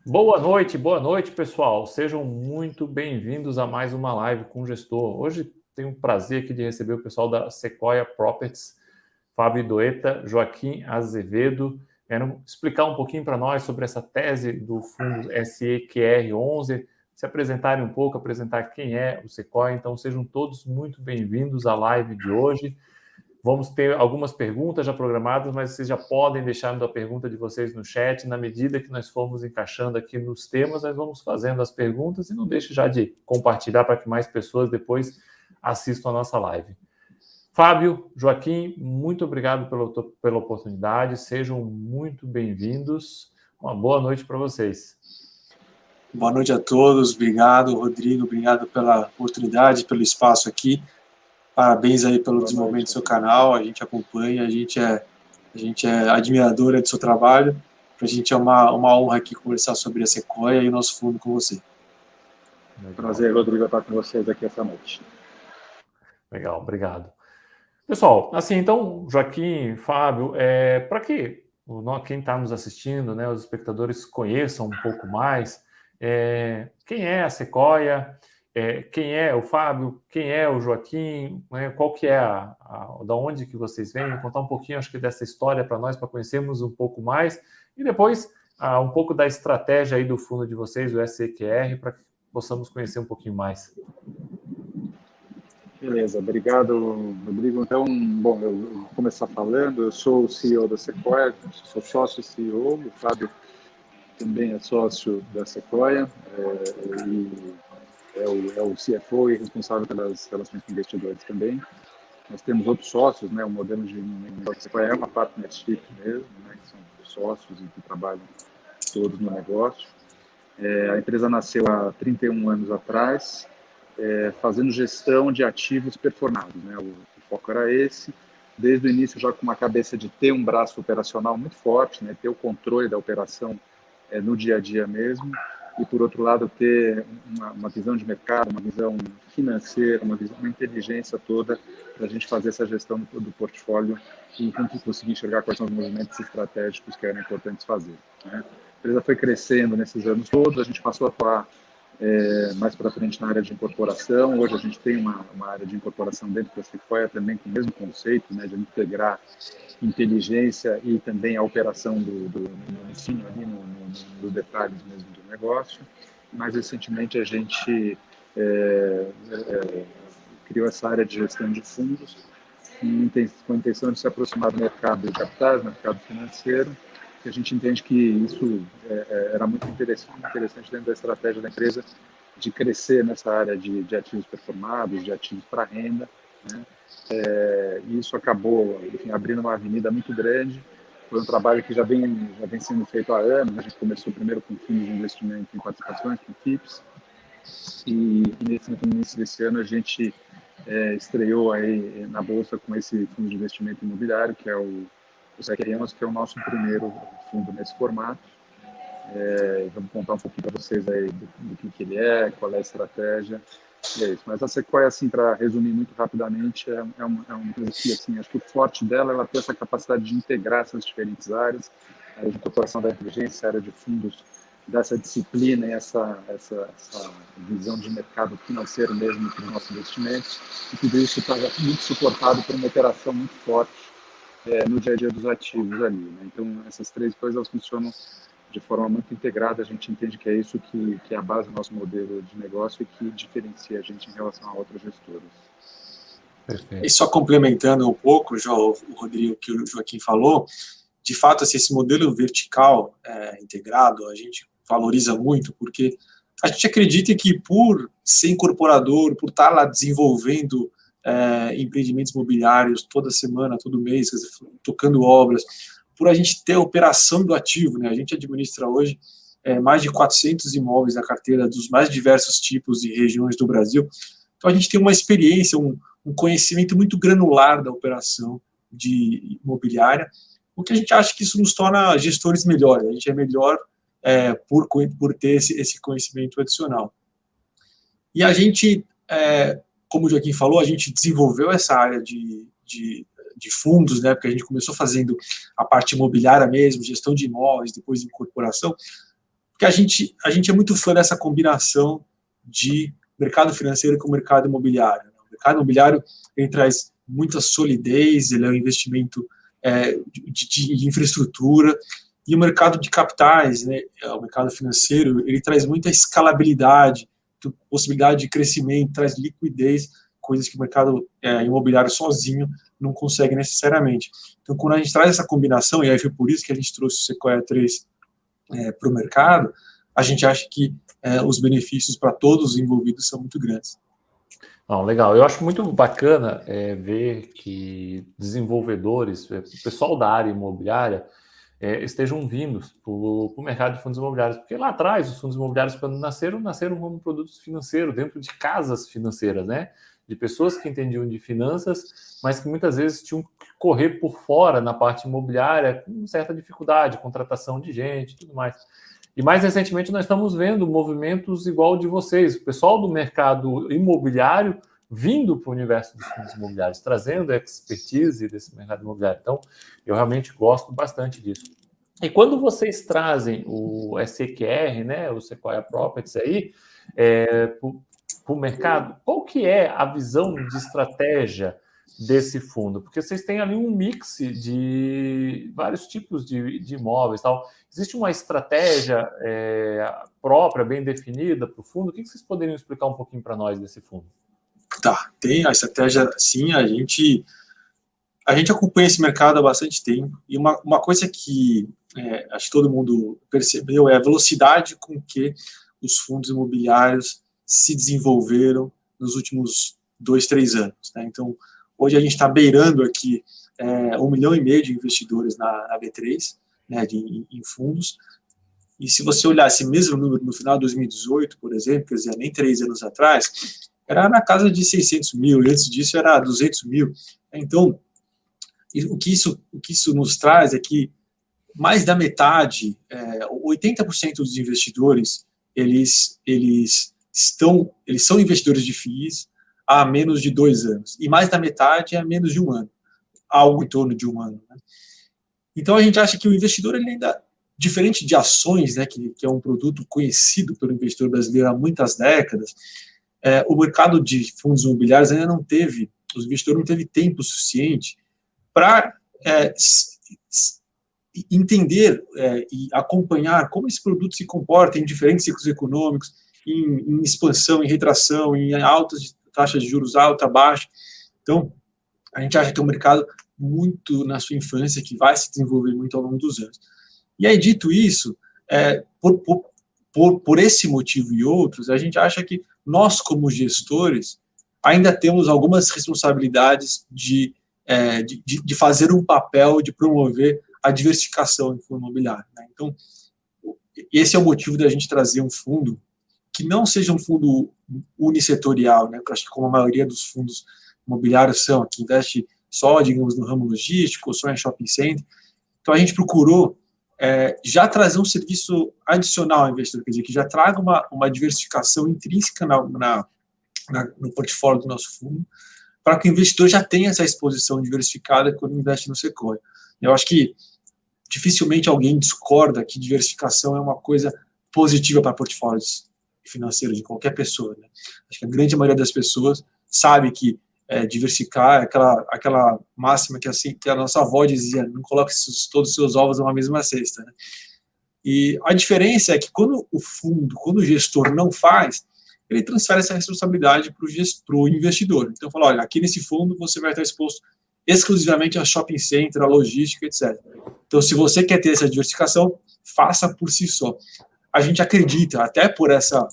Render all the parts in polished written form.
Boa noite, pessoal. Sejam muito bem-vindos a mais uma live com o gestor. Hoje tenho o prazer aqui de receber o pessoal da Sequoia Properties, Fábio Doeta, Joaquim Azevedo. Quero explicar um pouquinho para nós sobre essa tese do fundo SEQR11, se apresentarem um pouco, apresentar quem é o Sequoia. Então, sejam todos muito bem-vindos à live de hoje. Vamos ter algumas perguntas já programadas, mas vocês já podem deixar a pergunta de vocês no chat. Na medida que nós formos encaixando aqui nos temas, nós vamos fazendo as perguntas e não deixe já de compartilhar para que mais pessoas depois assistam a nossa live. Fábio, Joaquim, muito obrigado pela oportunidade. Sejam muito bem-vindos. Uma boa noite para vocês. Boa noite a todos. Obrigado, Rodrigo. Obrigado pela oportunidade, pelo espaço aqui. Parabéns aí pelo desenvolvimento do seu canal, a gente acompanha, a gente é admiradora do seu trabalho. Para a gente é uma honra aqui conversar sobre a Sequoia e o nosso fundo com você. Legal. Prazer, Rodrigo, estar com vocês aqui essa noite. Legal, obrigado. Pessoal, assim, então, Joaquim, Fábio, para que quem está nos assistindo, né, os espectadores conheçam um pouco mais, quem é a Sequoia, quem é o Fábio, quem é o Joaquim, né, qual que é da onde que vocês vêm, contar um pouquinho, acho que dessa história para nós, para conhecermos um pouco mais, e depois um pouco da estratégia aí do fundo de vocês, o SEQR, para que possamos conhecer um pouquinho mais. Beleza, obrigado, Rodrigo. Então, bom, eu vou começar falando. Eu sou o CEO da Sequoia, sou sócio e CEO. O Fábio também é sócio da Sequoia e é o CFO e responsável pelas relações com investidores também. Nós temos outros sócios, né? O modelo de negócio da Sequoia é uma partnership mesmo, né? Que são sócios e que trabalham todos no negócio. A empresa nasceu há 31 anos atrás, fazendo gestão de ativos performados, né? O foco era esse, desde o início já com uma cabeça de ter um braço operacional muito forte, né? Ter o controle da operação no dia a dia mesmo, e por outro lado ter uma visão de mercado, uma visão financeira, uma inteligência toda para a gente fazer essa gestão do portfólio e conseguir enxergar quais são os movimentos estratégicos que eram importantes fazer, né? A empresa foi crescendo nesses anos todos, a gente passou a atuar mais para frente na área de incorporação. Hoje a gente tem uma área de incorporação dentro da Sequoia também com o mesmo conceito, né, de integrar inteligência e também a operação do ensino ali nos detalhes mesmo do negócio. Mais recentemente a gente criou essa área de gestão de fundos com a intenção de se aproximar do mercado de capitais, mercado financeiro, que a gente entende que isso era muito interessante dentro da estratégia da empresa de crescer nessa área de ativos performados, de ativos para renda, né? E isso acabou, enfim, abrindo uma avenida muito grande. Foi um trabalho que já vem sendo feito há anos. A gente começou primeiro com fundos de investimento em participações, com FIPS, e no início desse ano a gente estreou aí na bolsa com esse fundo de investimento imobiliário, que é o SEQR11, que é o nosso primeiro fundo nesse formato. Vamos contar um pouquinho para vocês aí do que ele é, qual é a estratégia, e é isso. Mas a Sequoia, assim, para resumir muito rapidamente, é uma coisa que, assim, acho que o forte dela, ela tem essa capacidade de integrar essas diferentes áreas, a área de incorporação da inteligência, a área de fundos, dessa disciplina e essa visão de mercado financeiro mesmo para os nossos investimentos, e tudo isso está muito suportado por uma operação muito forte no dia a dia dos ativos ali, né? Então, essas três coisas elas funcionam de forma muito integrada. A gente entende que é isso que é a base do nosso modelo de negócio e que diferencia a gente em relação a outras gestoras. Perfeito. E só complementando um pouco, o Rodrigo, que o Joaquim falou, de fato, assim, esse modelo vertical integrado, a gente valoriza muito, porque a gente acredita que por ser incorporador, por estar lá desenvolvendo empreendimentos imobiliários toda semana, todo mês, quer dizer, tocando obras, por a gente ter a operação do ativo, né? A gente administra hoje mais de 400 imóveis na carteira dos mais diversos tipos e regiões do Brasil. Então, a gente tem uma experiência, um conhecimento muito granular da operação de imobiliária, o que a gente acha que isso nos torna gestores melhores. A gente é melhor por ter esse conhecimento adicional. E a gente, como o Joaquim falou, a gente desenvolveu essa área de fundos, né, porque a gente começou fazendo a parte imobiliária mesmo, gestão de imóveis, depois incorporação, porque porque a gente é muito fã dessa combinação de mercado financeiro com mercado imobiliário. O mercado imobiliário ele traz muita solidez, ele é um investimento de infraestrutura, e o mercado de capitais, né, o mercado financeiro, ele traz muita escalabilidade, possibilidade de crescimento, traz liquidez, coisas que o mercado imobiliário sozinho não consegue necessariamente. Então, quando a gente traz essa combinação, e aí foi por isso que a gente trouxe o Sequoia 3 para o mercado, a gente acha que os benefícios para todos os envolvidos são muito grandes. Não, legal. Eu acho muito bacana ver que desenvolvedores, o pessoal da área imobiliária, estejam vindo para o mercado de fundos imobiliários, porque lá atrás os fundos imobiliários, quando nasceram como produtos financeiros, dentro de casas financeiras, né? De pessoas que entendiam de finanças, mas que muitas vezes tinham que correr por fora na parte imobiliária com certa dificuldade, contratação de gente e tudo mais. E mais recentemente nós estamos vendo movimentos igual de vocês, o pessoal do mercado imobiliário vindo para o universo dos fundos imobiliários, trazendo a expertise desse mercado imobiliário. Então, eu realmente gosto bastante disso. E quando vocês trazem o SEQR, né, o Sequoia Properties aí, para o mercado, qual que é a visão de estratégia desse fundo? Porque vocês têm ali um mix de vários tipos de imóveis, tal. Existe uma estratégia própria, bem definida para o fundo? O que vocês poderiam explicar um pouquinho para nós desse fundo? Tá, tem a estratégia, sim, a gente acompanha esse mercado há bastante tempo, e uma coisa que acho que todo mundo percebeu é a velocidade com que os fundos imobiliários se desenvolveram nos últimos 2, 3 anos. Né? Então, hoje a gente está beirando aqui 1,5 milhão de investidores na B3, né, em fundos, e se você olhar esse mesmo número no final de 2018, por exemplo, quer dizer, nem 3 anos atrás, era na casa de 600 mil, antes disso era 200 mil. Então, o que isso nos traz é que mais da metade, 80% dos investidores, eles são investidores de FIIs há menos de 2 anos, e mais da metade há menos de 1 ano, algo em torno de 1 ano. Né? Então, a gente acha que o investidor, ele ainda, diferente de ações, né, que é um produto conhecido pelo investidor brasileiro há muitas décadas, o mercado de fundos imobiliários ainda não teve, os investidores não teve tempo suficiente para entender e acompanhar como esse produto se comporta em diferentes ciclos econômicos, em expansão, em retração, em altas taxas de juros alta, baixa. Então, a gente acha que é um mercado muito na sua infância, que vai se desenvolver muito ao longo dos anos. E aí, dito isso, por esse motivo e outros, a gente acha que nós, como gestores, ainda temos algumas responsabilidades de fazer um papel de promover a diversificação em fundo imobiliário. Né? Então, esse é o motivo da gente trazer um fundo que não seja um fundo unissetorial, né? Eu acho que como a maioria dos fundos imobiliários são, que investe só, digamos, no ramo logístico, ou só em shopping center. Então, a gente procurou já trazer um serviço adicional ao investidor, quer dizer, que já traga uma diversificação intrínseca no portfólio do nosso fundo, para que o investidor já tenha essa exposição diversificada quando investe no Sequoia. Eu acho que dificilmente alguém discorda que diversificação é uma coisa positiva para portfólios financeiros de qualquer pessoa. Né? Acho que a grande maioria das pessoas sabe que diversificar é aquela máxima que a nossa avó dizia, não coloque todos os seus ovos numa mesma cesta. Né? E a diferença é que quando o gestor não faz, ele transfere essa responsabilidade para o investidor. Então, fala, olha, aqui nesse fundo você vai estar exposto exclusivamente a shopping center, a logística, etc. Então, se você quer ter essa diversificação, faça por si só. A gente acredita, até por essa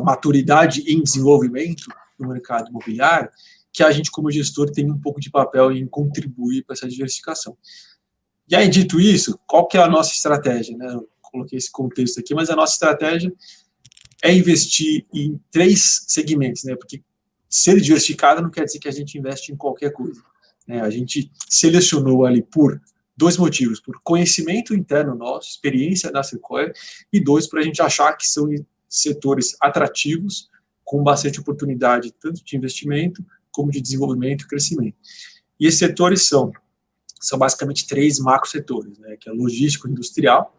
maturidade em desenvolvimento no mercado imobiliário, que a gente, como gestor, tem um pouco de papel em contribuir para essa diversificação. E aí, dito isso, qual que é a nossa estratégia? Né? Eu coloquei esse contexto aqui, mas a nossa estratégia é investir em 3 segmentos, né? Porque ser diversificado não quer dizer que a gente investe em qualquer coisa. Né? A gente selecionou ali por 2 motivos, por conhecimento interno nosso, experiência da Sequoia, e 2, para a gente achar que são setores atrativos, com bastante oportunidade, tanto de investimento, como de desenvolvimento e crescimento. E esses setores são basicamente 3 macro setores, né? Que é logístico industrial,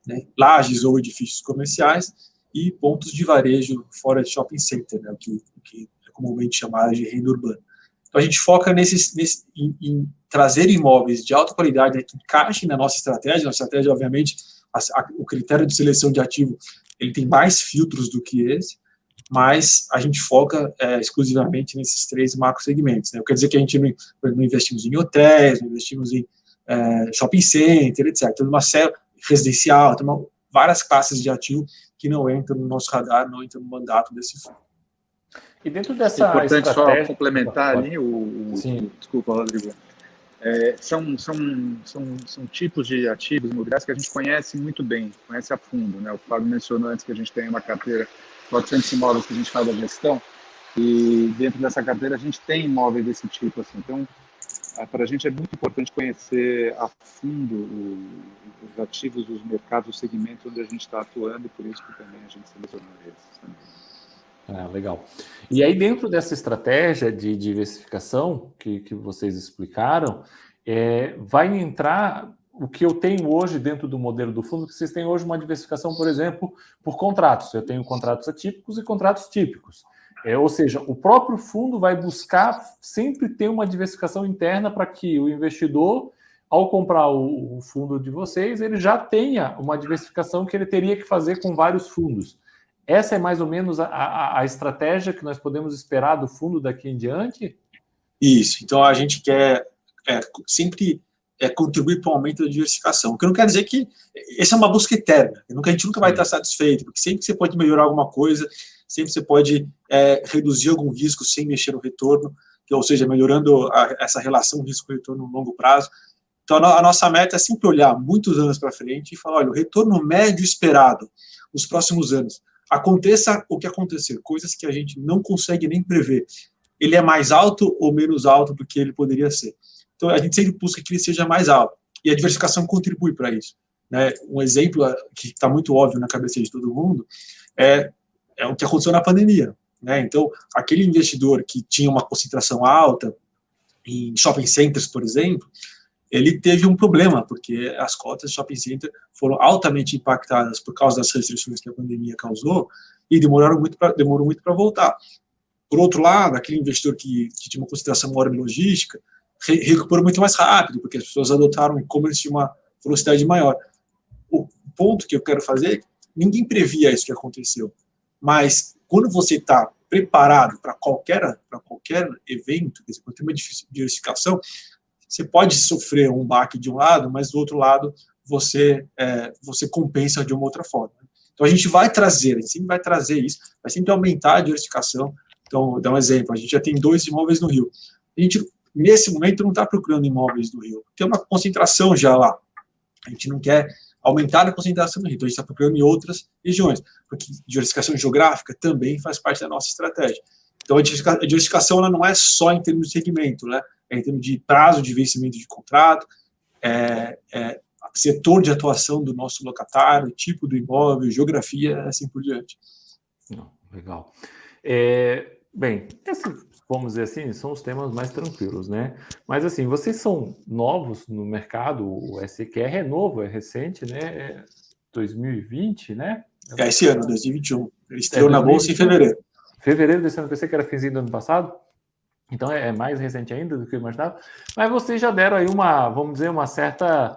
né, lajes ou edifícios comerciais, e pontos de varejo fora de shopping center, né, o que é comumente chamado de renda urbana. Então, a gente foca em trazer imóveis de alta qualidade, né, que encaixem na nossa estratégia. Nossa estratégia, obviamente, o critério de seleção de ativo, ele tem mais filtros do que esse, mas a gente foca exclusivamente nesses 3 macro segmentos, né? Quer dizer que a gente não investimos em hotéis, não investimos em shopping center, etc. Tem uma série residencial, tem várias classes de ativo que não entram no nosso radar, não entram no mandato desse fundo. E dentro dessa é importante estratégia... só complementar ali, desculpa, Rodrigo. São tipos de ativos imobiliários que a gente conhece muito bem, conhece a fundo, né? O Fábio mencionou antes que a gente tem uma carteira 400 imóveis que a gente faz a gestão, e dentro dessa carteira a gente tem imóveis desse tipo, assim. Então, para a gente é muito importante conhecer a fundo os ativos, os mercados, os segmentos onde a gente está atuando, e por isso que também a gente selecionou esses também. Legal. E aí, dentro dessa estratégia de diversificação que vocês explicaram, vai entrar o que eu tenho hoje dentro do modelo do fundo, que vocês têm hoje uma diversificação, por exemplo, por contratos. Eu tenho contratos atípicos e contratos típicos. Ou seja, o próprio fundo vai buscar sempre ter uma diversificação interna para que o investidor, ao comprar o fundo de vocês, ele já tenha uma diversificação que ele teria que fazer com vários fundos. Essa é mais ou menos a estratégia que nós podemos esperar do fundo daqui em diante? Isso. Então, a gente quer sempre contribuir para o aumento da diversificação. O que não quer dizer que essa é uma busca eterna. A gente nunca vai estar satisfeito, porque sempre você pode melhorar alguma coisa, sempre você pode reduzir algum risco sem mexer no retorno, ou seja, melhorando essa relação risco-retorno no longo prazo. Então, a nossa meta é sempre olhar muitos anos para frente e falar, olha, o retorno médio esperado nos próximos anos, aconteça o que acontecer, coisas que a gente não consegue nem prever, ele é mais alto ou menos alto do que ele poderia ser. Então, a gente sempre busca que ele seja mais alto, e a diversificação contribui para isso, né? Um exemplo que está muito óbvio na cabeça de todo mundo é o que aconteceu na pandemia, né? Então, aquele investidor que tinha uma concentração alta em shopping centers, por exemplo, ele teve um problema, porque as cotas de shopping center foram altamente impactadas por causa das restrições que a pandemia causou, e demorou muito para voltar. Por outro lado, aquele investidor que tinha uma concentração maior em logística, recuperou muito mais rápido, porque as pessoas adotaram e-commerce de uma velocidade maior. O ponto que eu quero fazer é que ninguém previa isso que aconteceu, mas quando você está preparado para qualquer evento, quer dizer, quando tem uma diversificação, você pode sofrer um baque de um lado, mas do outro lado você compensa de uma outra forma. Então a gente sempre vai trazer isso, vai sempre aumentar a diversificação. Então, vou dar um exemplo, a gente já tem 2 imóveis no Rio. A gente, nesse momento, não está procurando imóveis no Rio. Tem uma concentração já lá. A gente não quer aumentar a concentração no Rio, então a gente está procurando em outras regiões, porque diversificação geográfica também faz parte da nossa estratégia. Então, a diversificação ela não é só em termos de segmento, né? É em termos de prazo de vencimento de contrato, setor de atuação do nosso locatário, tipo do imóvel, geografia, assim por diante. Legal. Bem, vamos dizer assim, são os temas mais tranquilos, né? Mas assim, vocês são novos no mercado, o SQR é novo, é recente, né? 2020, né? Esse ano, 2021. Ele estreou na Bolsa em fevereiro. Fevereiro desse ano, pensei que era finzinho do ano passado. Então é mais recente ainda do que eu imaginava. Mas vocês já deram aí vamos dizer, uma certa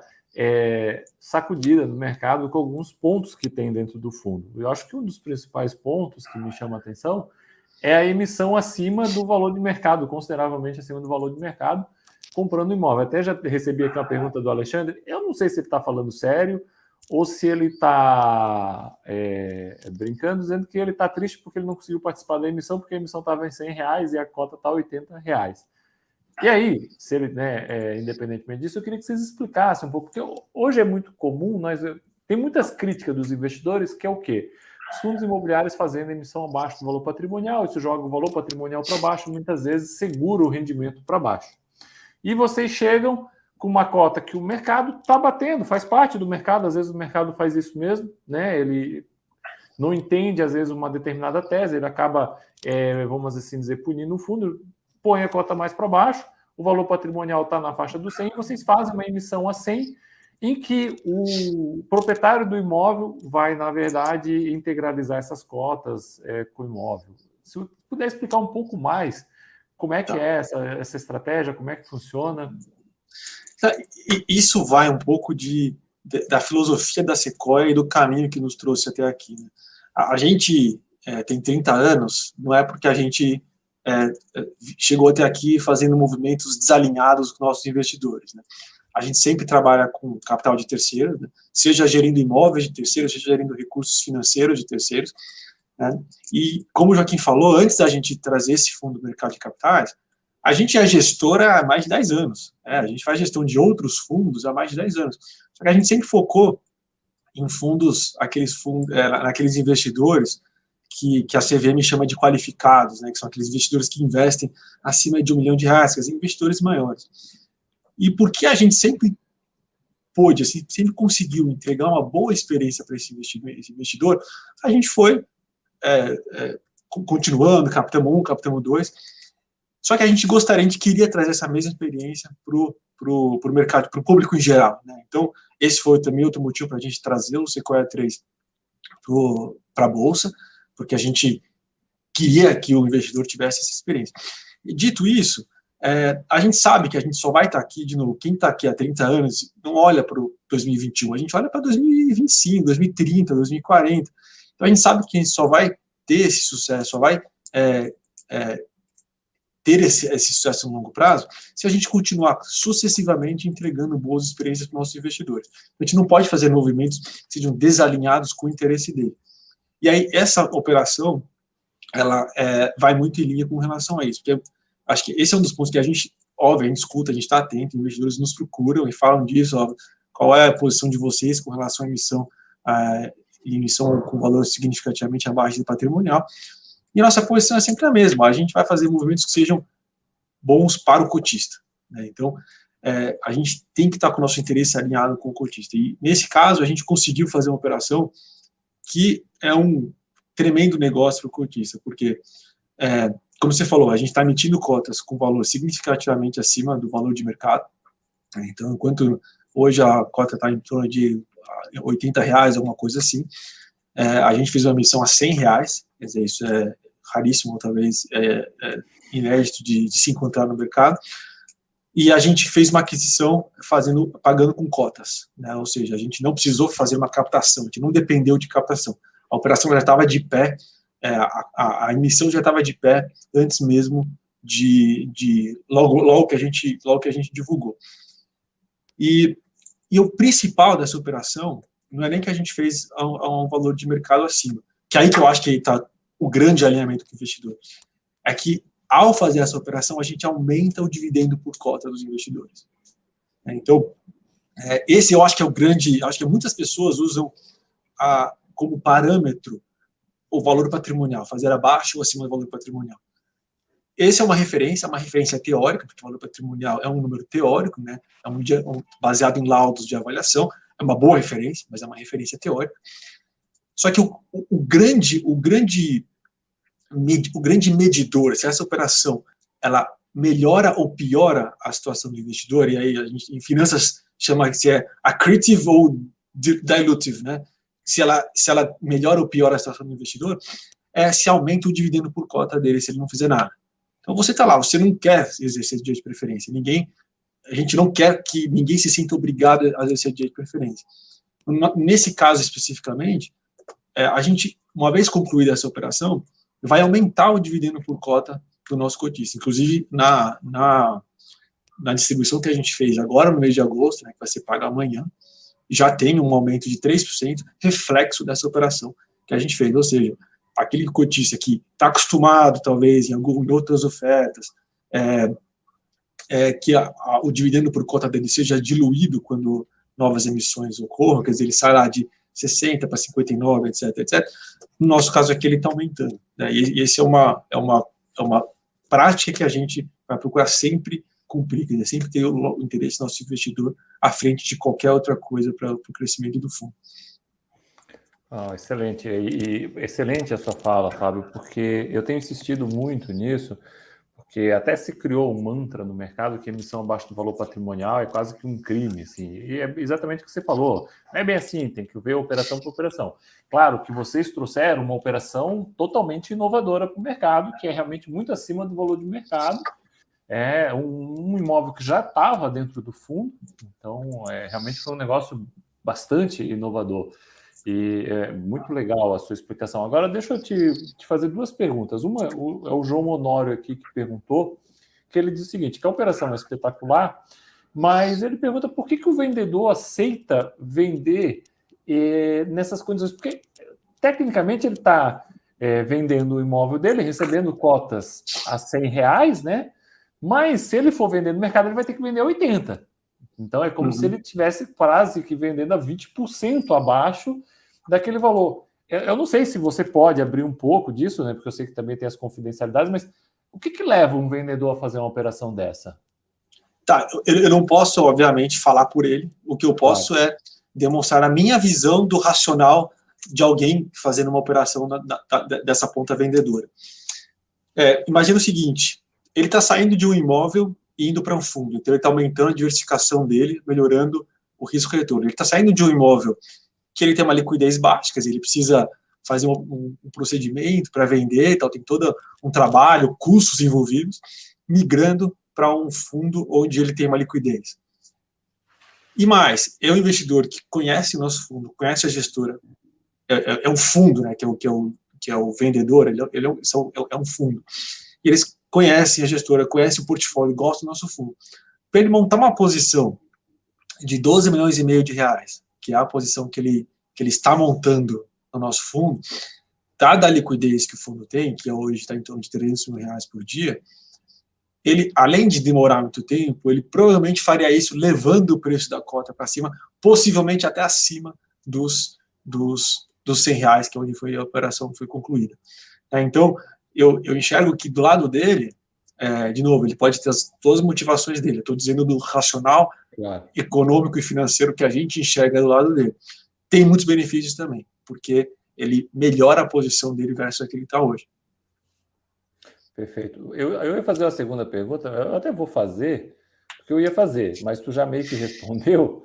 sacudida no mercado com alguns pontos que tem dentro do fundo. Eu acho que um dos principais pontos que me chama a atenção é a emissão acima do valor de mercado, consideravelmente acima do valor de mercado, comprando imóvel. Até já recebi aqui uma pergunta do Alexandre, eu não sei se ele está falando sério ou se ele está brincando, dizendo que ele está triste porque ele não conseguiu participar da emissão, porque a emissão estava em R$100 e a cota está R$80. E aí, se ele, independentemente disso, eu queria que vocês explicassem um pouco, porque hoje é muito comum, tem muitas críticas dos investidores, que é o quê? Os fundos imobiliários fazendo emissão abaixo do valor patrimonial, isso joga o valor patrimonial para baixo, muitas vezes segura o rendimento para baixo. E vocês chegam com uma cota que o mercado está batendo, faz parte do mercado, às vezes o mercado faz isso mesmo, né? Ele não entende, às vezes, uma determinada tese, ele acaba, vamos assim dizer, punindo o fundo, põe a cota mais para baixo, o valor patrimonial está na faixa do 100, vocês fazem uma emissão a 100, em que o proprietário do imóvel vai, na verdade, integralizar essas cotas com o imóvel. Se eu puder explicar um pouco mais como é que é essa estratégia, como é que funciona. Isso vai um pouco da filosofia da Sequoia e do caminho que nos trouxe até aqui. Né? A gente tem 30 anos, não é porque a gente chegou até aqui fazendo movimentos desalinhados com nossos investidores. Né? A gente sempre trabalha com capital de terceiros, né? Seja gerindo imóveis de terceiros, seja gerindo recursos financeiros de terceiros. Né? E, como o Joaquim falou, antes da gente trazer esse fundo do mercado de capitais, a gente é gestora há mais de 10 anos. A gente faz gestão de outros fundos há mais de 10 anos. Só que a gente sempre focou em fundos, naqueles investidores que a CVM chama de qualificados, né, que são aqueles investidores que investem acima de R$1 milhão, que são investidores maiores. E porque a gente sempre pôde, assim, sempre conseguiu entregar uma boa experiência para esse investidor, a gente foi continuando, captamos 1, captamos 2, só que a gente queria trazer essa mesma experiência para o mercado, para o público em geral. Né? Então, esse foi também outro motivo para a gente trazer o Sequoia 3 para a Bolsa, porque a gente queria que o investidor tivesse essa experiência. E, dito isso, a gente sabe que a gente só vai estar aqui, de novo, quem está aqui há 30 anos não olha para o 2021, a gente olha para 2025, 2030, 2040. Então, a gente sabe que a gente só vai ter esse sucesso, só vai ter esse sucesso no longo prazo se a gente continuar sucessivamente entregando boas experiências para os nossos investidores. A gente não pode fazer movimentos que sejam desalinhados com o interesse dele. E aí, essa operação, ela vai muito em linha com relação a isso, porque acho que esse é um dos pontos que a gente, óbvio, a gente escuta, a gente está atento, investidores nos procuram e falam disso, ó, qual é a posição de vocês com relação à emissão com valor significativamente abaixo do patrimonial. E a nossa posição é sempre a mesma, a gente vai fazer movimentos que sejam bons para o cotista. Né? Então, a gente tem que estar com o nosso interesse alinhado com o cotista. E, nesse caso, a gente conseguiu fazer uma operação que é um tremendo negócio para o cotista, porque, como você falou, a gente está emitindo cotas com valor significativamente acima do valor de mercado. Né? Então, enquanto hoje a cota está em torno de R$80, alguma coisa assim, a gente fez uma emissão a R$100, quer dizer, isso é raríssimo, talvez inédito de se encontrar no mercado, e a gente fez uma aquisição pagando com cotas, né? Ou seja, a gente não precisou fazer uma captação, a gente não dependeu de captação, a operação já estava de pé, a emissão já estava de pé antes mesmo logo que a gente divulgou. E o principal dessa operação não é nem que a gente fez a um valor de mercado acima, que aí que eu acho que está o grande alinhamento com o investidor, é que ao fazer essa operação a gente aumenta o dividendo por cota dos investidores. Então, esse eu acho que é o grande, acho que muitas pessoas usam como parâmetro o valor patrimonial, fazer abaixo ou acima do valor patrimonial. Essa é uma referência teórica, porque o valor patrimonial é um número teórico, né? Baseado em laudos de avaliação, é uma boa referência, mas é uma referência teórica. Só que o grande medidor, se essa operação ela melhora ou piora a situação do investidor, e aí a gente em finanças chama se é accretive ou dilutive, né? Se ela melhora ou piora a situação do investidor, se aumenta o dividendo por cota dele se ele não fizer nada. Então você está lá, você não quer exercer direito de preferência, a gente não quer que ninguém se sinta obrigado a exercer direito de preferência. Nesse caso especificamente, a gente, uma vez concluída essa operação, vai aumentar o dividendo por cota do nosso cotista. Inclusive, na distribuição que a gente fez agora no mês de agosto, né, que vai ser paga amanhã, já tem um aumento de 3%, reflexo dessa operação que a gente fez. Ou seja, aquele cotista que está acostumado, talvez, em outras ofertas, que o dividendo por cota dele seja diluído quando novas emissões ocorram, quer dizer, ele sai lá de 60 para 59, etc, etc. No nosso caso aqui, ele está aumentando. Né? E esse é uma prática que a gente vai procurar sempre cumprir, quer dizer, sempre ter o interesse do nosso investidor à frente de qualquer outra coisa para o crescimento do fundo. Excelente. E excelente a sua fala, Fábio, porque eu tenho insistido muito nisso, porque até se criou um mantra no mercado que emissão abaixo do valor patrimonial é quase que um crime, assim, e é exatamente o que você falou. Não é bem assim, tem que ver operação por operação. Claro que vocês trouxeram uma operação totalmente inovadora para o mercado, que é realmente muito acima do valor de mercado, é um imóvel que já estava dentro do fundo, então realmente foi um negócio bastante inovador. E é muito legal a sua explicação. Agora, deixa eu te fazer duas perguntas. Uma é o João Honório aqui que perguntou, que ele diz o seguinte, que a operação é espetacular, mas ele pergunta por que o vendedor aceita vender nessas condições, porque tecnicamente ele está vendendo o imóvel dele, recebendo cotas a R$100, né? Mas se ele for vender no mercado, ele vai ter que vender a 80. Então é como se ele tivesse quase que vendendo a 20% abaixo daquele valor. Eu não sei se você pode abrir um pouco disso, né? Porque eu sei que também tem as confidencialidades, mas o que leva um vendedor a fazer uma operação dessa? Tá, eu não posso, obviamente, falar por ele. O que eu posso é demonstrar a minha visão do racional de alguém fazendo uma operação dessa ponta vendedora. Imagina o seguinte, ele está saindo de um imóvel e indo para um fundo, então ele está aumentando a diversificação dele, melhorando o risco-retorno. Ele está saindo de um imóvel que ele tem uma liquidez baixa, quer dizer, ele precisa fazer um procedimento para vender, tal, tem todo um trabalho, custos envolvidos, migrando para um fundo onde ele tem uma liquidez. E mais, é um investidor que conhece o nosso fundo, conhece a gestora, é um fundo, né, que é o vendedor, ele é um fundo. E eles conhecem a gestora, conhecem o portfólio, gostam do nosso fundo. Para ele montar uma posição de 12 milhões e meio de reais, que é a posição que ele está montando no nosso fundo, dada a liquidez que o fundo tem, que hoje está em torno de 300 mil reais por dia, ele, além de demorar muito tempo, ele provavelmente faria isso levando o preço da cota para cima, possivelmente até acima dos 100 reais, que é onde a operação foi concluída. Então, eu enxergo que do lado dele, de novo, ele pode ter todas as motivações dele, eu estou dizendo do racional, econômico e financeiro que a gente enxerga do lado dele. Tem muitos benefícios também, porque ele melhora a posição dele versus a que ele está hoje. Perfeito. Eu ia fazer a segunda pergunta, eu até vou fazer, porque eu ia fazer, mas tu já meio que respondeu,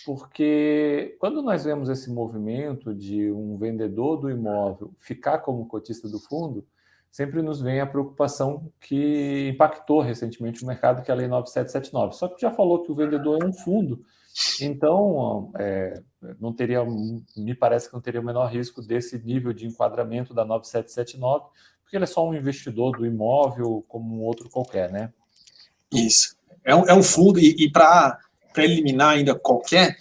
porque quando nós vemos esse movimento de um vendedor do imóvel ficar como cotista do fundo, sempre nos vem a preocupação que impactou recentemente o mercado, que é a Lei 9779. Só que já falou que o vendedor é um fundo, então não teria, me parece que não teria o menor risco desse nível de enquadramento da 9779, porque ele é só um investidor do imóvel como um outro qualquer, né? Isso. É um fundo, e para eliminar ainda qualquer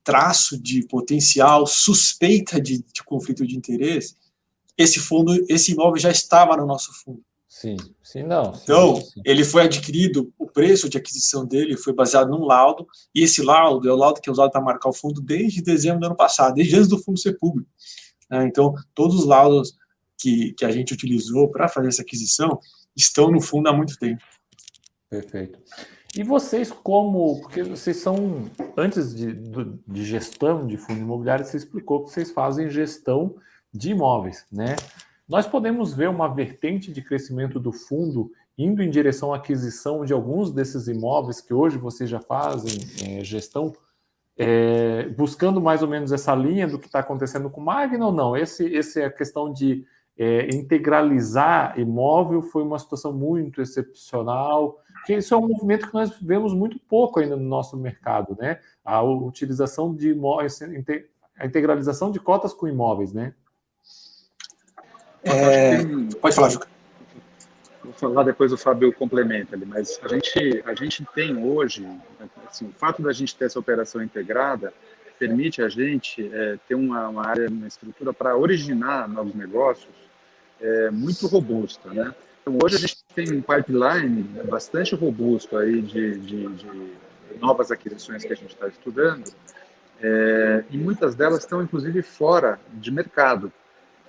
traço de potencial suspeita de conflito de interesse, esse imóvel já estava no nosso fundo. Sim, não. Então, ele foi adquirido, o preço de aquisição dele foi baseado num laudo, e esse laudo é o laudo que é usado para marcar o fundo desde dezembro do ano passado, desde antes do fundo ser público. Então, todos os laudos que a gente utilizou para fazer essa aquisição estão no fundo há muito tempo. Perfeito. E vocês porque vocês são, antes de gestão de fundo imobiliário, você explicou que vocês fazem gestão de imóveis, né? Nós podemos ver uma vertente de crescimento do fundo indo em direção à aquisição de alguns desses imóveis que hoje vocês já fazem gestão, buscando mais ou menos essa linha do que está acontecendo com o Magna ou não? Essa é a questão de integralizar imóvel, foi uma situação muito excepcional, porque isso é um movimento que nós vemos muito pouco ainda no nosso mercado, né? A utilização de imóveis, a integralização de cotas com imóveis, né? Pode falar, Juca. Vou falar, depois o Fábio complementa ali, mas a gente tem hoje, assim, o fato da gente ter essa operação integrada permite a gente ter uma área, uma estrutura para originar novos negócios muito robusta, né? Então, hoje a gente tem um pipeline bastante robusto aí de novas aquisições que a gente está estudando, e muitas delas estão, inclusive, fora de mercado.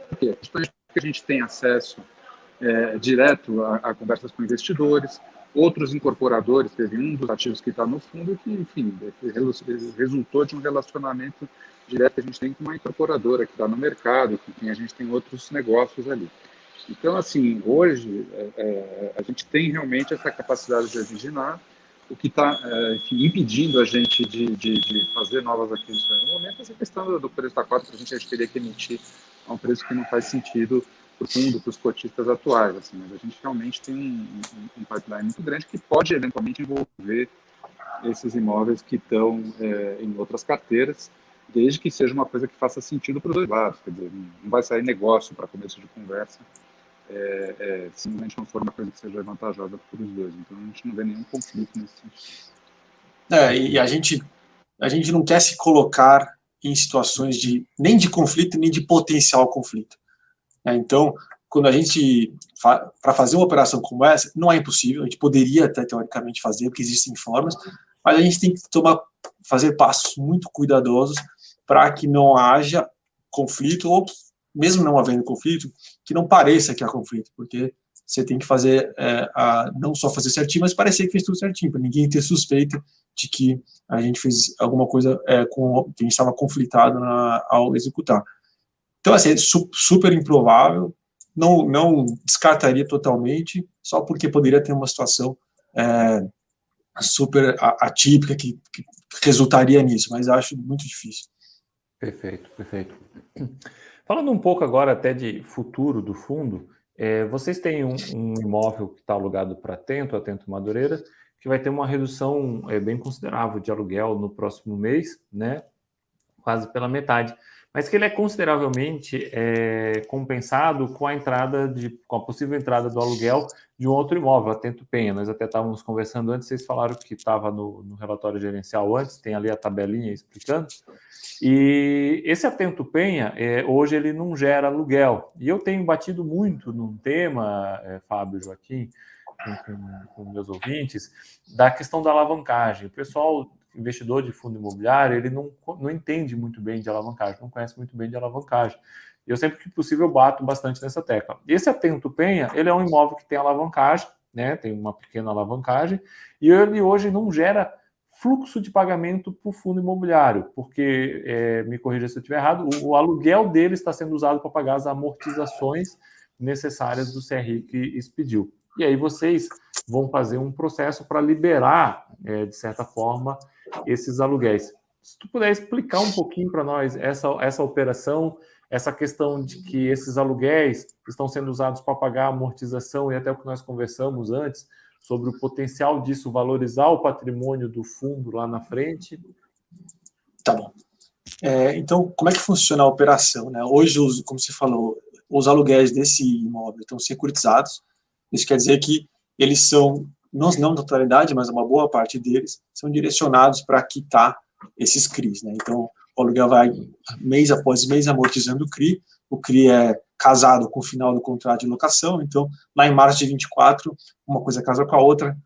Por quê? Porque a gente tem acesso direto a conversas com investidores, outros incorporadores, teve um dos ativos que está no fundo que, enfim, resultou de um relacionamento direto que a gente tem com uma incorporadora que está no mercado, com quem a gente tem outros negócios ali. Então, assim, hoje a gente tem realmente essa capacidade de originar, o que está impedindo a gente de fazer novas aquisições. No momento, essa questão do preço da cota, a gente teria que emitir a um preço que não faz sentido para o fundo, para os cotistas atuais. Assim, mas a gente realmente tem um pipeline muito grande que pode, eventualmente, envolver esses imóveis que estão em outras carteiras, desde que seja uma coisa que faça sentido para os dois lados. Quer dizer, não vai sair negócio para começo de conversa, simplesmente não for uma coisa que seja vantajosa para os dois. Então, a gente não vê nenhum conflito nesse sentido. E a gente não quer se colocar em situações nem de conflito, nem de potencial conflito. Então, quando a gente, para fazer uma operação como essa, não é impossível, a gente poderia até teoricamente fazer, porque existem formas, mas a gente tem que fazer passos muito cuidadosos para que não haja conflito, ou mesmo não havendo conflito, que não pareça que há conflito, porque você tem que fazer, não só fazer certinho, mas parecer que fez tudo certinho, para ninguém ter suspeita de que a gente fez alguma coisa que a gente estava conflitado ao executar. Então, assim, é super improvável, não descartaria totalmente, só porque poderia ter uma situação super atípica que resultaria nisso, mas acho muito difícil. Perfeito, perfeito. Falando um pouco agora até de futuro do fundo, vocês têm um imóvel que está alugado para Atento Madureira, que vai ter uma redução bem considerável de aluguel no próximo mês, né? Quase pela metade, mas que ele é consideravelmente compensado com a possível entrada do aluguel de um outro imóvel, Atento Penha. Nós até estávamos conversando antes, vocês falaram que estava no relatório gerencial antes, tem ali a tabelinha explicando. E esse Atento Penha, hoje ele não gera aluguel. E eu tenho batido muito num tema, Fábio, Joaquim, com meus ouvintes, da questão da alavancagem. O pessoal, investidor de fundo imobiliário, ele não entende muito bem de alavancagem, não conhece muito bem de alavancagem. E eu sempre que possível bato bastante nessa tecla. Esse Atento Penha, ele é um imóvel que tem alavancagem, né? Tem uma pequena alavancagem, e ele hoje não gera fluxo de pagamento para o fundo imobiliário, porque, me corrija se eu estiver errado, o aluguel dele está sendo usado para pagar as amortizações necessárias do CRI que expediu. E aí vocês vão fazer um processo para liberar, de certa forma, esses aluguéis. Se tu puder explicar um pouquinho para nós essa operação, essa questão de que esses aluguéis estão sendo usados para pagar a amortização e até o que nós conversamos antes, sobre o potencial disso valorizar o patrimônio do fundo lá na frente. Tá bom. Então, como é que funciona a operação, né? Hoje, como você falou, os aluguéis desse imóvel estão securitizados. Isso quer dizer que eles são, não na totalidade, mas uma boa parte deles, são direcionados para quitar esses CRIs, né? Então, o aluguel vai mês após mês amortizando o CRI é casado com o final do contrato de locação, então, lá em março de 24, uma coisa casa com a outra,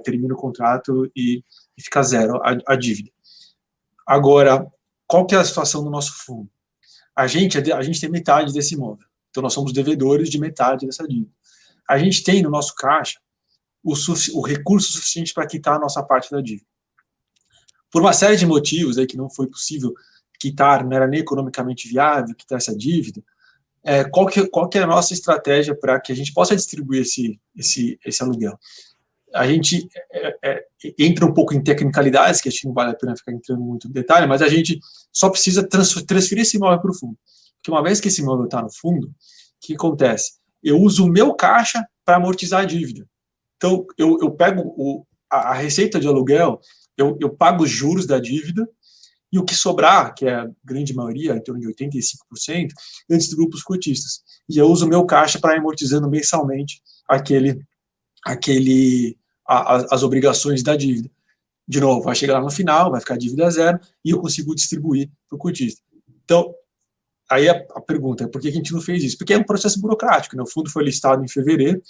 termina o contrato e fica zero a dívida. Agora, qual que é a situação do nosso fundo? A gente tem metade desse imóvel, então nós somos devedores de metade dessa dívida. A gente tem no nosso caixa o recurso suficiente para quitar a nossa parte da dívida. Por uma série de motivos aí que não foi possível quitar, não era nem economicamente viável quitar essa dívida, qual que é a nossa estratégia para que a gente possa distribuir esse aluguel? A gente entra um pouco em tecnicalidades, que acho que não vale a pena ficar entrando muito em detalhe, mas a gente só precisa transferir esse imóvel para o fundo. Porque uma vez que esse imóvel está no fundo, o que acontece? Eu uso o meu caixa para amortizar a dívida. Então, eu pego a receita de aluguel, eu pago os juros da dívida, e o que sobrar, que é a grande maioria, em torno de 85%, eu distribuo para os cotistas. E eu uso o meu caixa para ir amortizando mensalmente as obrigações da dívida. De novo, vai chegar lá no final, vai ficar a dívida zero, e eu consigo distribuir para o cotista. Então, aí a pergunta é, por que a gente não fez isso? Porque é um processo burocrático, né? O fundo foi listado em fevereiro,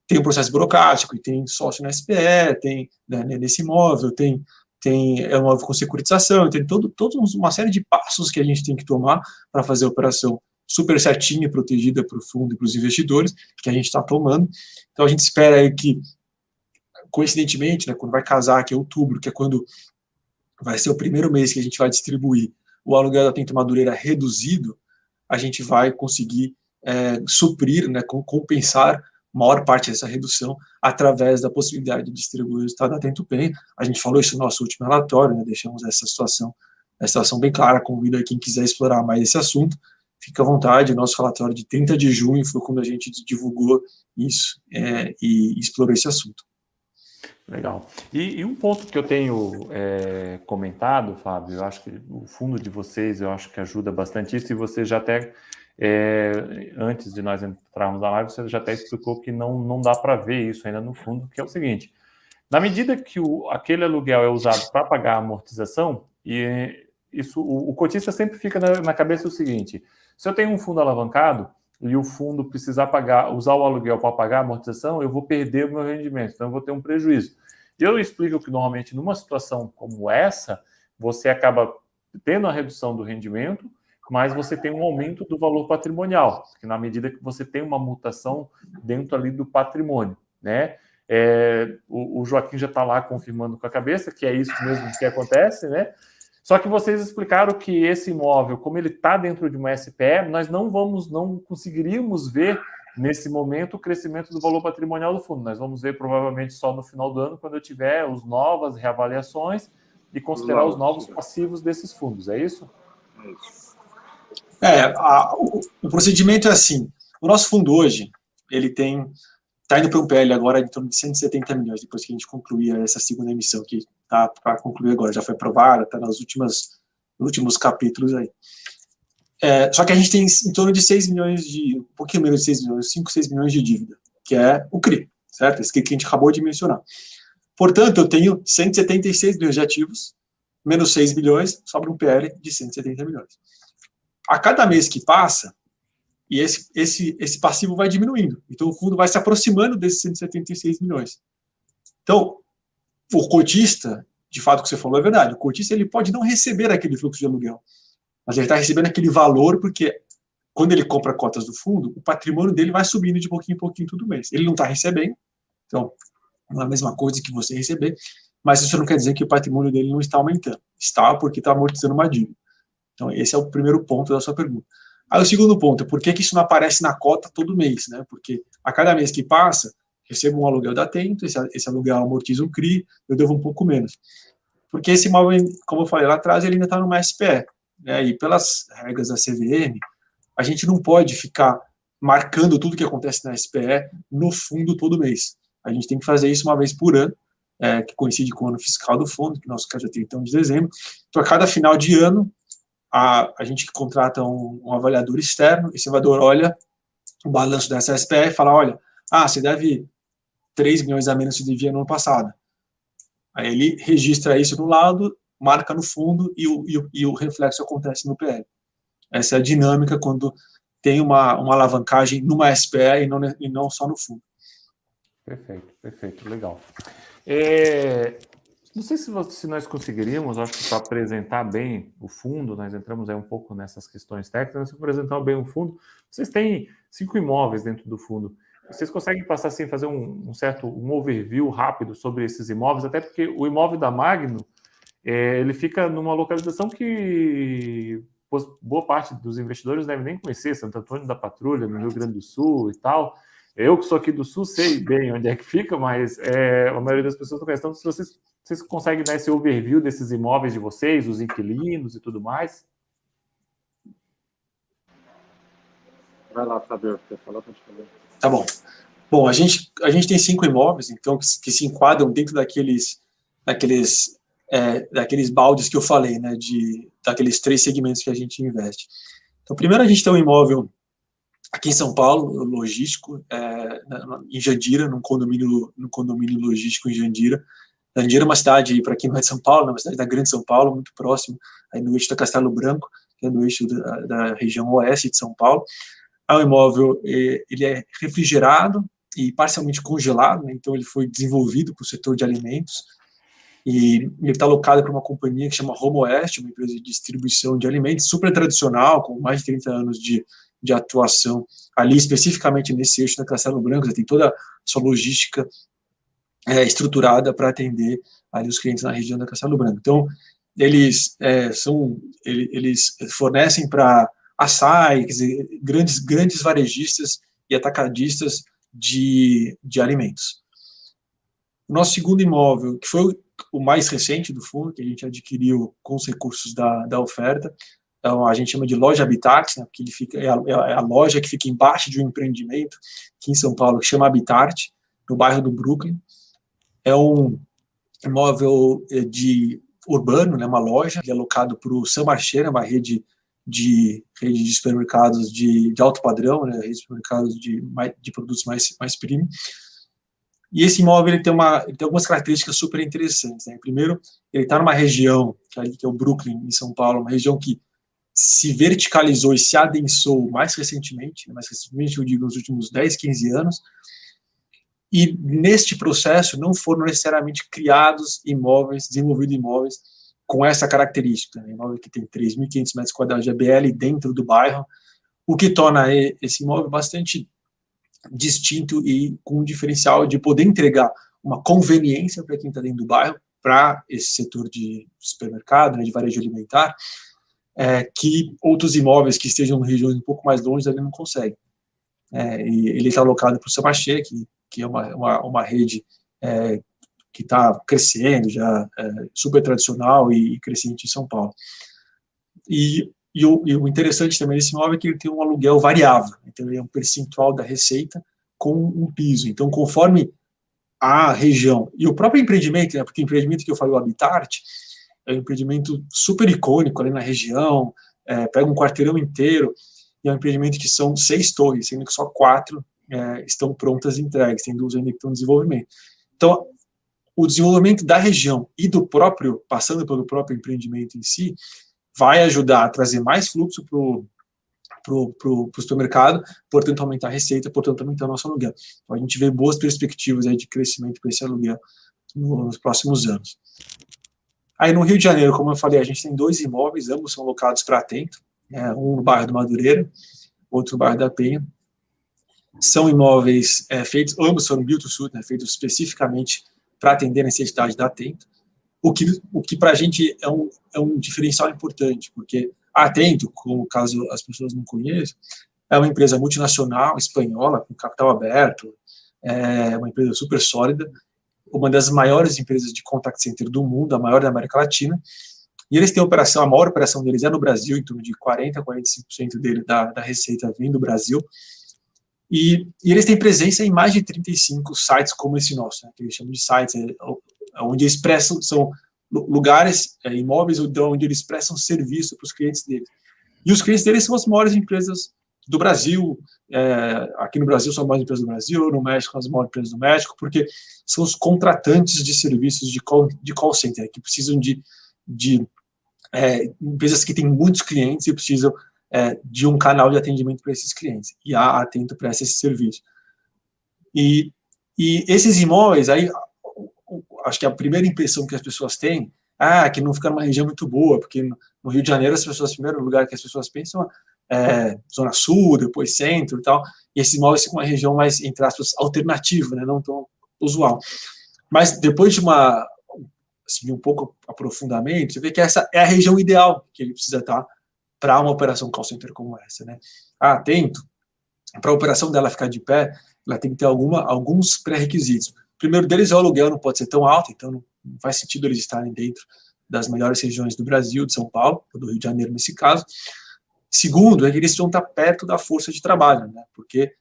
tem um processo burocrático, e tem sócio na SPE, tem, né, nesse imóvel, tem um imóvel com securitização, tem toda uma série de passos que a gente tem que tomar para fazer a operação super certinha e protegida para o fundo e para os investidores, que a gente está tomando. Então, a gente espera aí que, coincidentemente, né, quando vai casar, que é outubro, que é quando vai ser o primeiro mês que a gente vai distribuir o aluguel da Atento Madureira reduzido, a gente vai conseguir suprir, né, compensar maior parte dessa redução através da possibilidade de distribuir o resultado atento bem. A gente falou isso no nosso último relatório, né, deixamos essa situação bem clara, convido aí quem quiser explorar mais esse assunto, fica à vontade. Nosso relatório de 30 de junho foi quando a gente divulgou isso e explorou esse assunto. Legal. E um ponto que eu tenho comentado, Fábio, eu acho que o fundo de vocês, eu acho que ajuda bastante isso, e você já até, antes de nós entrarmos na live, você já até explicou que não dá para ver isso ainda no fundo, que é o seguinte: na medida que aquele aluguel é usado para pagar a amortização, e isso, o cotista sempre fica na cabeça o seguinte: se eu tenho um fundo alavancado e o fundo precisar usar o aluguel para pagar a amortização, eu vou perder o meu rendimento, então eu vou ter um prejuízo. Eu explico que normalmente numa situação como essa, você acaba tendo a redução do rendimento, mas você tem um aumento do valor patrimonial, que na medida que você tem uma mutação dentro ali do patrimônio, né? O Joaquim já está lá confirmando com a cabeça que é isso mesmo que acontece, né? Só que vocês explicaram que esse imóvel, como ele está dentro de uma SPE, nós não conseguiríamos ver nesse momento o crescimento do valor patrimonial do fundo. Nós vamos ver provavelmente só no final do ano, quando eu tiver as novas reavaliações e considerar os novos passivos desses fundos. É isso? É isso. O procedimento é assim. O nosso fundo hoje, ele está indo para um PL agora de torno de 170 milhões, depois que a gente concluir essa segunda emissão, que está para concluir agora, já foi aprovada, está nos últimos capítulos aí. Só que a gente tem em torno de 6 milhões um pouquinho menos de 6 milhões, 5, 6 milhões de dívida, que é o CRI, certo? Esse que a gente acabou de mencionar. Portanto, eu tenho 176 milhões de ativos, menos 6 milhões, sobra um PL de 170 milhões. A cada mês que passa, e esse passivo vai diminuindo. Então, o fundo vai se aproximando desses 176 milhões. Então, o cotista, de fato, o que você falou é verdade. O cotista ele pode não receber aquele fluxo de aluguel, mas ele está recebendo aquele valor porque, quando ele compra cotas do fundo, o patrimônio dele vai subindo de pouquinho em pouquinho todo mês. Ele não está recebendo, então, não é a mesma coisa que você receber, mas isso não quer dizer que o patrimônio dele não está aumentando. Está porque está amortizando uma dívida. Então, esse é o primeiro ponto da sua pergunta. Aí o segundo ponto é por que isso não aparece na cota todo mês, né? Porque a cada mês que passa, recebo um aluguel da Atento, esse aluguel amortiza o CRI, eu devo um pouco menos. Porque esse imóvel, como eu falei lá atrás, ele ainda está numa SPE, né? E pelas regras da CVM, a gente não pode ficar marcando tudo que acontece na SPE no fundo todo mês. A gente tem que fazer isso uma vez por ano, que coincide com o ano fiscal do fundo, que no nosso caso é 31 de dezembro. Então, a cada final de ano, a gente contrata um avaliador externo, esse avaliador olha o balanço dessa SPE e fala, olha, você deve 3 milhões a menos que devia no ano passado. Aí ele registra isso no laudo, marca no fundo e o reflexo acontece no PL. Essa é a dinâmica quando tem uma alavancagem numa SPE e não só no fundo. Perfeito, legal. Não sei se nós conseguiríamos, acho que para apresentar bem o fundo, nós entramos aí um pouco nessas questões técnicas, para apresentar bem o fundo. Vocês têm 5 imóveis dentro do fundo. Vocês conseguem passar assim, fazer um overview rápido sobre esses imóveis, até porque o imóvel da Magno, ele fica numa localização que boa parte dos investidores devem nem conhecer, Santo Antônio da Patrulha, no Rio Grande do Sul e tal. Eu, que sou aqui do Sul, sei bem onde é que fica, mas a maioria das pessoas não conhece. Então, se vocês conseguem dar esse overview desses imóveis de vocês, os inquilinos e tudo mais? Vai lá, Fábio, quer falar? Pode falar. Tá bom. Bom, a gente tem 5 imóveis, então, que se enquadram dentro daqueles baldes que eu falei, né, daqueles 3 segmentos que a gente investe. Então, primeiro a gente tem um imóvel aqui em São Paulo, logístico, em Jandira, num condomínio logístico em Jandira. Jandira é uma cidade, para quem não é de São Paulo, é uma cidade da Grande São Paulo, muito próximo, aí no eixo da Castelo Branco, que é no eixo da região oeste de São Paulo. O imóvel ele é refrigerado e parcialmente congelado, né? Então ele foi desenvolvido para o setor de alimentos, e ele está alocado para uma companhia que chama Home Oeste, uma empresa de distribuição de alimentos super tradicional, com mais de 30 anos de atuação ali, especificamente nesse eixo da Castelo Branco. Já tem toda a sua logística estruturada para atender ali os clientes na região da Castelo Branco. Então, eles fornecem para açaí, quer dizer, grandes varejistas e atacadistas de alimentos. O nosso segundo imóvel, que foi o mais recente do fundo, que a gente adquiriu com os recursos da oferta, então a gente chama de loja Habitat, né, porque é a loja que fica embaixo de um empreendimento aqui em São Paulo, que chama Habitat, no bairro do Brooklyn. É um imóvel urbano, né, uma loja, que é alocado para o Saint Marché, uma rede de supermercados de alto padrão, né, rede de supermercados de produtos mais premium. E esse imóvel ele tem algumas características super interessantes, né? Primeiro, ele está numa região, que é o Brooklyn, em São Paulo, uma região que se verticalizou e se adensou mais recentemente, eu digo nos últimos 10, 15 anos, e neste processo não foram necessariamente criados desenvolvidos imóveis com essa característica, né? Imóvel que tem 3.500 metros quadrados de ABL dentro do bairro, o que torna esse imóvel bastante distinto e com um diferencial de poder entregar uma conveniência para quem está dentro do bairro, para esse setor de supermercado, né, de varejo alimentar, que outros imóveis que estejam em regiões um pouco mais longe ele não consegue. E ele está alocado para o Saint Marché, que é uma rede que está crescendo, já super tradicional e crescente em São Paulo. E o interessante também desse imóvel é que ele tem um aluguel variável, então ele é um percentual da receita com um piso. Então, conforme a região, e o próprio empreendimento, né, porque o empreendimento que eu falei, o Habitat, é um empreendimento super icônico ali na região, pega um quarteirão inteiro, e é um empreendimento que são 6 torres, sendo que só 4 estão prontas e entregues, tem 2 ainda que estão em desenvolvimento. Então, o desenvolvimento da região e passando pelo próprio empreendimento em si, vai ajudar a trazer mais fluxo para o supermercado, portanto, aumentar a receita, portanto, aumentar o nosso aluguel. Então, a gente vê boas perspectivas aí de crescimento para esse aluguel nos próximos anos. Aí, no Rio de Janeiro, como eu falei, a gente tem 2 imóveis, ambos são locados para Atento, um no bairro do Madureira, outro no bairro da Penha. São imóveis feitos, ambos foram build to suit, né, feitos especificamente para atender a necessidade da Atento. O que para a gente é um diferencial importante, porque a Atento, como caso as pessoas não conheçam, é uma empresa multinacional, espanhola, com capital aberto, uma empresa super sólida, uma das maiores empresas de contact center do mundo, a maior da América Latina, e eles têm a maior operação deles no Brasil, em torno de 40% a 45% da receita vem do Brasil, e eles têm presença em mais de 35 sites como esse nosso, né, que eles chamam de sites, onde eles são lugares, imóveis onde eles prestam serviço para os clientes deles. E os clientes deles são as maiores empresas do Brasil, aqui no Brasil são as maiores empresas do Brasil, no México são as maiores empresas do México, porque são os contratantes de serviços de call center, que precisam de empresas que têm muitos clientes e precisam de um canal de atendimento para esses clientes, e a Atento presta esse serviço. E esses imóveis, aí, acho que a primeira impressão que as pessoas têm que não fica numa região muito boa, porque no Rio de Janeiro, o primeiro lugar que as pessoas pensam Zona Sul, depois Centro e tal, e esses imóveis ficam uma região mais, entre aspas, alternativa, né, não tão usual. Mas depois de um pouco aprofundamento, você vê que essa é a região ideal que ele precisa estar para uma operação call center como essa, né? Atento, para a operação dela ficar de pé, ela tem que ter alguns pré-requisitos. O primeiro deles é o aluguel, não pode ser tão alto, então não faz sentido eles estarem dentro das melhores regiões do Brasil, de São Paulo, ou do Rio de Janeiro nesse caso. Segundo, é que eles precisam estar perto da força de trabalho, né? Porque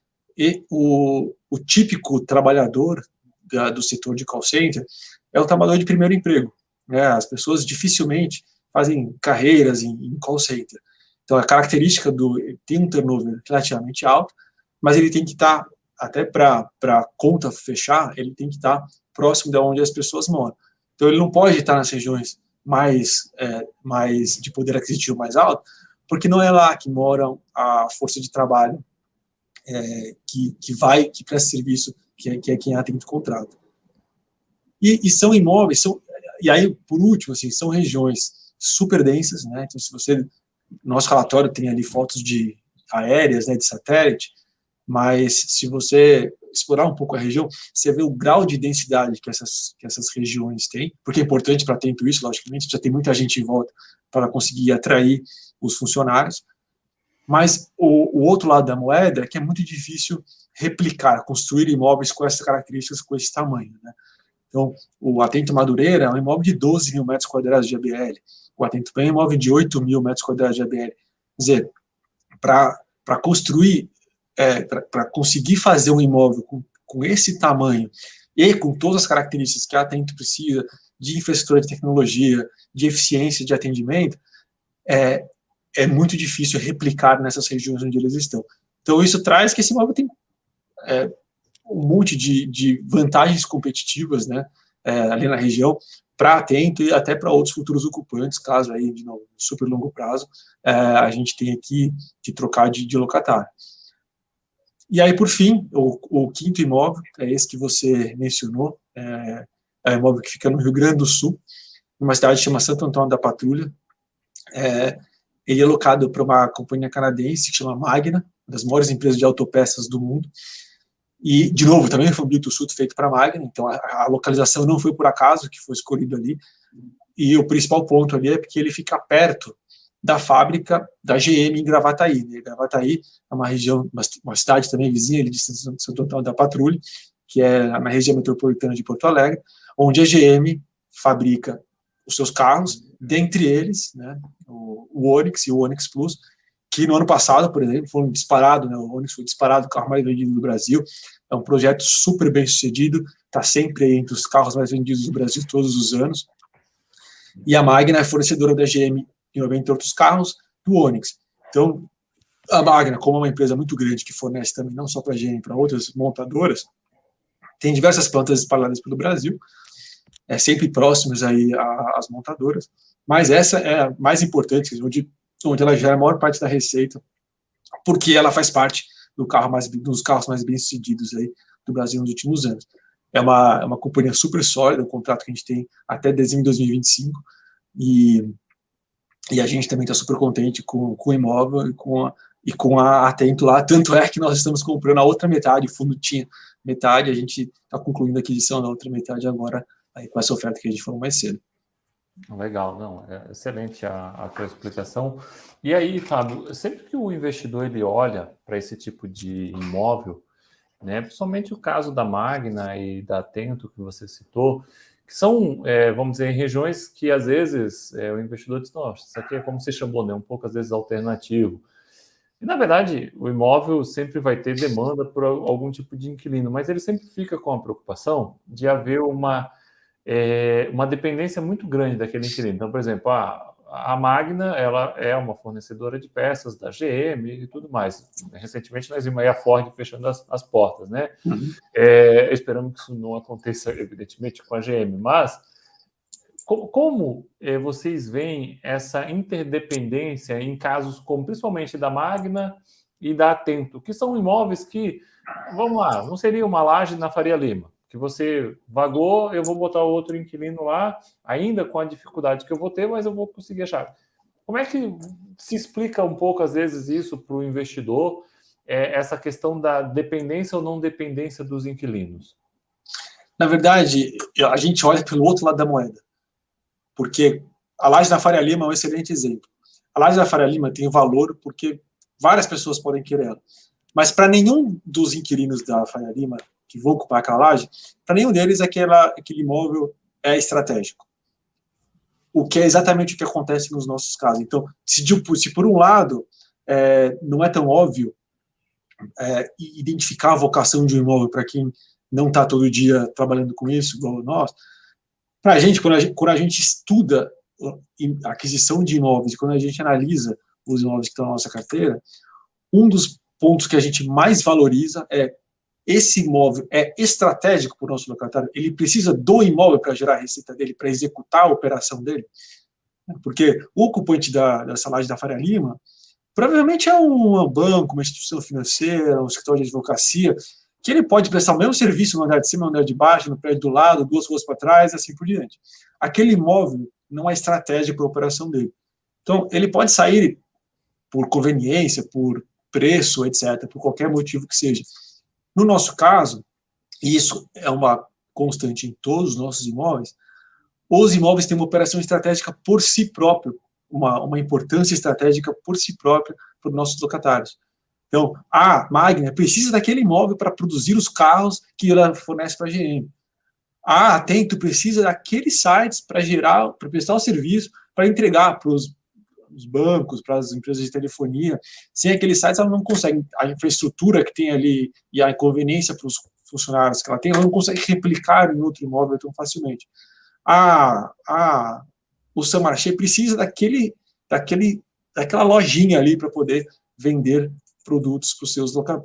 o típico trabalhador do setor de call center é o trabalhador de primeiro emprego, né? As pessoas dificilmente fazem carreiras em call center. Então, a característica tem um turnover relativamente alto, mas ele tem que estar, até para a conta fechar, ele tem que estar próximo de onde as pessoas moram. Então, ele não pode estar nas regiões mais de poder aquisitivo mais alto, porque não é lá que mora a força de trabalho que presta serviço, que é quem atende o contrato. E são imóveis, e aí, por último, assim, são regiões super densas, né? Então, se você, nosso relatório tem ali fotos aéreas, né, de satélite, mas se você explorar um pouco a região, você vê o grau de densidade que essas regiões têm, porque é importante para ter isso, logicamente, precisa ter muita gente em volta para conseguir atrair os funcionários, Mas o outro lado da moeda é que é muito difícil replicar, construir imóveis com essas características, com esse tamanho, né? Então, o Atento Madureira é um imóvel de 12 mil metros quadrados de ABL, o Atento Penha é um imóvel de 8 mil metros quadrados de ABL. Quer dizer, para construir, para conseguir fazer um imóvel com esse tamanho e com todas as características que a Atento precisa, de infraestrutura de tecnologia, de eficiência de atendimento, é muito difícil replicar nessas regiões onde eles estão. Então, isso traz que esse imóvel tem um monte de vantagens competitivas, né, ali na região, para Atento e até para outros futuros ocupantes, caso aí, de novo, super longo prazo, a gente tenha que trocar de locatário. E aí, por fim, o quinto imóvel, é esse que você mencionou, é um imóvel que fica no Rio Grande do Sul, numa cidade que chama Santo Antônio da Patrulha. Ele é locado para uma companhia canadense que chama Magna, uma das maiores empresas de autopeças do mundo. E, de novo, também foi um build-to-suit feito para a Magna, então a localização não foi por acaso que foi escolhido ali. E o principal ponto ali é porque ele fica perto da fábrica da GM em Gravataí, né? Gravataí é uma região, uma cidade também vizinha ali de Santo Antônio da Patrulha, que é na região metropolitana de Porto Alegre, onde a GM fabrica os seus carros, dentre eles, né, o Onix e o Onix Plus, que no ano passado, por exemplo, foram disparados, né, o Onix foi disparado o carro mais vendido do Brasil, é um projeto super bem sucedido, está sempre entre os carros mais vendidos do Brasil todos os anos, e a Magna é fornecedora da GM em 90 outros carros do Onix. Então, a Magna, como é uma empresa muito grande que fornece também não só para a GM, para outras montadoras, tem diversas plantas espalhadas pelo Brasil, sempre próximas aí às montadoras, mas essa é a mais importante, onde ela gera a maior parte da receita, porque ela faz parte dos carros mais bem-sucedidos aí do Brasil nos últimos anos. É uma companhia super sólida, um contrato que a gente tem até dezembro de 2025, e a gente também está super contente com o imóvel e com a Atento lá, tanto é que nós estamos comprando a outra metade, o fundo tinha metade, a gente está concluindo a aquisição da outra metade agora, aí com essa oferta que a gente falou mais cedo. Legal, não, é excelente a tua explicação. E aí, Fábio, sempre que o investidor ele olha para esse tipo de imóvel, né, principalmente o caso da Magna e da Atento que você citou, que são, vamos dizer, regiões que às vezes o investidor diz, nossa, isso aqui é como você chamou, né, um pouco às vezes alternativo. E na verdade, o imóvel sempre vai ter demanda por algum tipo de inquilino, mas ele sempre fica com a preocupação de haver uma dependência muito grande daquele inquilino. Então, por exemplo, a Magna, ela é uma fornecedora de peças da GM e tudo mais. Recentemente, nós vimos aí a Ford fechando as portas, né? Uhum. Esperamos que isso não aconteça, evidentemente, com a GM, mas como vocês veem essa interdependência em casos como, principalmente, da Magna e da Atento, que são imóveis que, vamos lá, não seria uma laje na Faria Lima, que você vagou, eu vou botar outro inquilino lá, ainda com a dificuldade que eu vou ter, mas eu vou conseguir achar. Como é que se explica um pouco, às vezes, isso para o investidor, essa questão da dependência ou não dependência dos inquilinos? Na verdade, a gente olha pelo outro lado da moeda, porque a laje da Faria Lima é um excelente exemplo. A laje da Faria Lima tem valor porque várias pessoas podem querer ela, mas para nenhum dos inquilinos da Faria Lima que vão ocupar aquela laje, para nenhum deles aquele imóvel é estratégico. O que é exatamente o que acontece nos nossos casos. Então, se por um lado não é tão óbvio identificar a vocação de um imóvel para quem não está todo dia trabalhando com isso, igual nós, para a gente, quando a gente estuda a aquisição de imóveis, quando a gente analisa os imóveis que estão na nossa carteira, um dos pontos que a gente mais valoriza é esse imóvel é estratégico para o nosso locatário, ele precisa do imóvel para gerar a receita dele, para executar a operação dele, porque o ocupante dessa laje da Faria Lima provavelmente é um banco, uma instituição financeira, um escritório de advocacia, que ele pode prestar o mesmo serviço no andar de cima, no andar de baixo, no prédio do lado, 2 ruas para trás, assim por diante. Aquele imóvel não é estratégia para a operação dele. Então, ele pode sair por conveniência, por preço, etc., por qualquer motivo que seja. No nosso caso, e isso é uma constante em todos os nossos imóveis, os imóveis têm uma operação estratégica por si próprio, uma importância estratégica por si própria para os nossos locatários. Então, a Magna precisa daquele imóvel para produzir os carros que ela fornece para a GM. A Atento precisa daqueles sites para prestar o serviço, para entregar para os bancos, para as empresas de telefonia. Sem aqueles sites, ela não consegue. A infraestrutura que tem ali e a inconveniência para os funcionários que ela tem, ela não consegue replicar em outro imóvel tão facilmente. O Saint-Marché precisa daquela lojinha ali para poder vender produtos para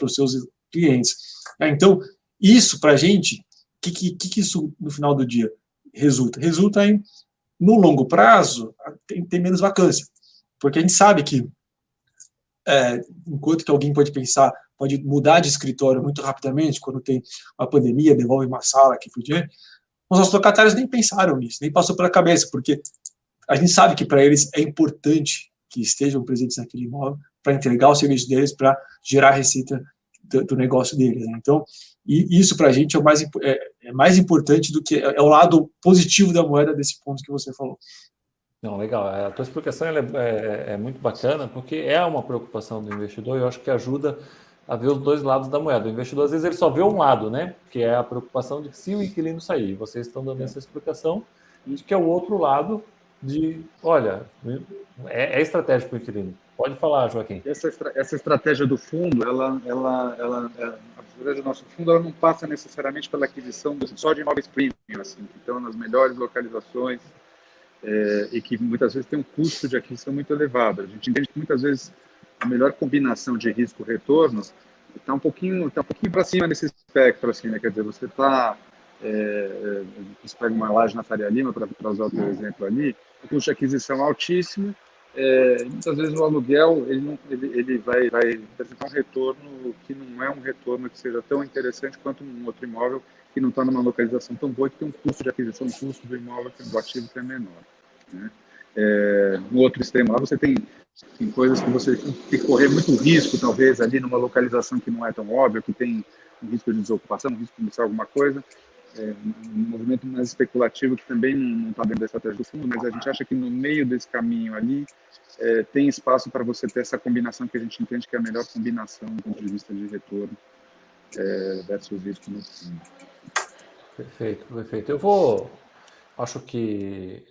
os seus clientes. Então, isso para a gente, o que isso no final do dia resulta? Resulta em, no longo prazo, ter menos vacância. Porque a gente sabe que, enquanto que alguém pode mudar de escritório muito rapidamente, quando tem uma pandemia, devolve uma sala aqui por diante, os nossos locatários nem pensaram nisso, nem passou pela cabeça, porque a gente sabe que para eles é importante que estejam presentes naquele imóvel para entregar o serviço deles, para gerar receita do negócio deles. Né? Então, isso para a gente é mais importante do que é o lado positivo da moeda desse ponto que você falou. Não, legal. A tua explicação é muito bacana, porque é uma preocupação do investidor e eu acho que ajuda a ver os dois lados da moeda. O investidor, às vezes, ele só vê um lado, né? Que é a preocupação de que se o inquilino sair, vocês estão dando essa explicação, de que é o outro lado de, olha, é estratégico para o inquilino. Pode falar, Joaquim. Essa estratégia do fundo, a estratégia do nosso fundo, ela não passa necessariamente pela aquisição só de imóveis premium, assim, que estão nas melhores localizações e que muitas vezes tem um custo de aquisição muito elevado. A gente entende que muitas vezes a melhor combinação de risco-retorno está um pouquinho para cima nesse espectro, assim, né? Quer dizer, você está você pega uma laje na Faria Lima, para usar o teu exemplo ali, o custo de aquisição altíssimo, muitas vezes o aluguel ele vai apresentar um retorno que não é um retorno que seja tão interessante quanto um outro imóvel que não está numa localização tão boa, que tem um custo de aquisição, um custo do imóvel, do ativo que é menor. Né? No outro extremo lá, você tem coisas que você tem que correr muito risco, talvez, ali numa localização que não é tão óbvia, que tem um risco de desocupação, um risco de começar alguma coisa, um movimento mais especulativo que também não está dentro da estratégia do fundo, mas a gente acha que no meio desse caminho ali tem espaço para você ter essa combinação que a gente entende que é a melhor combinação do ponto de vista de retorno versus risco no fundo. Perfeito. Acho que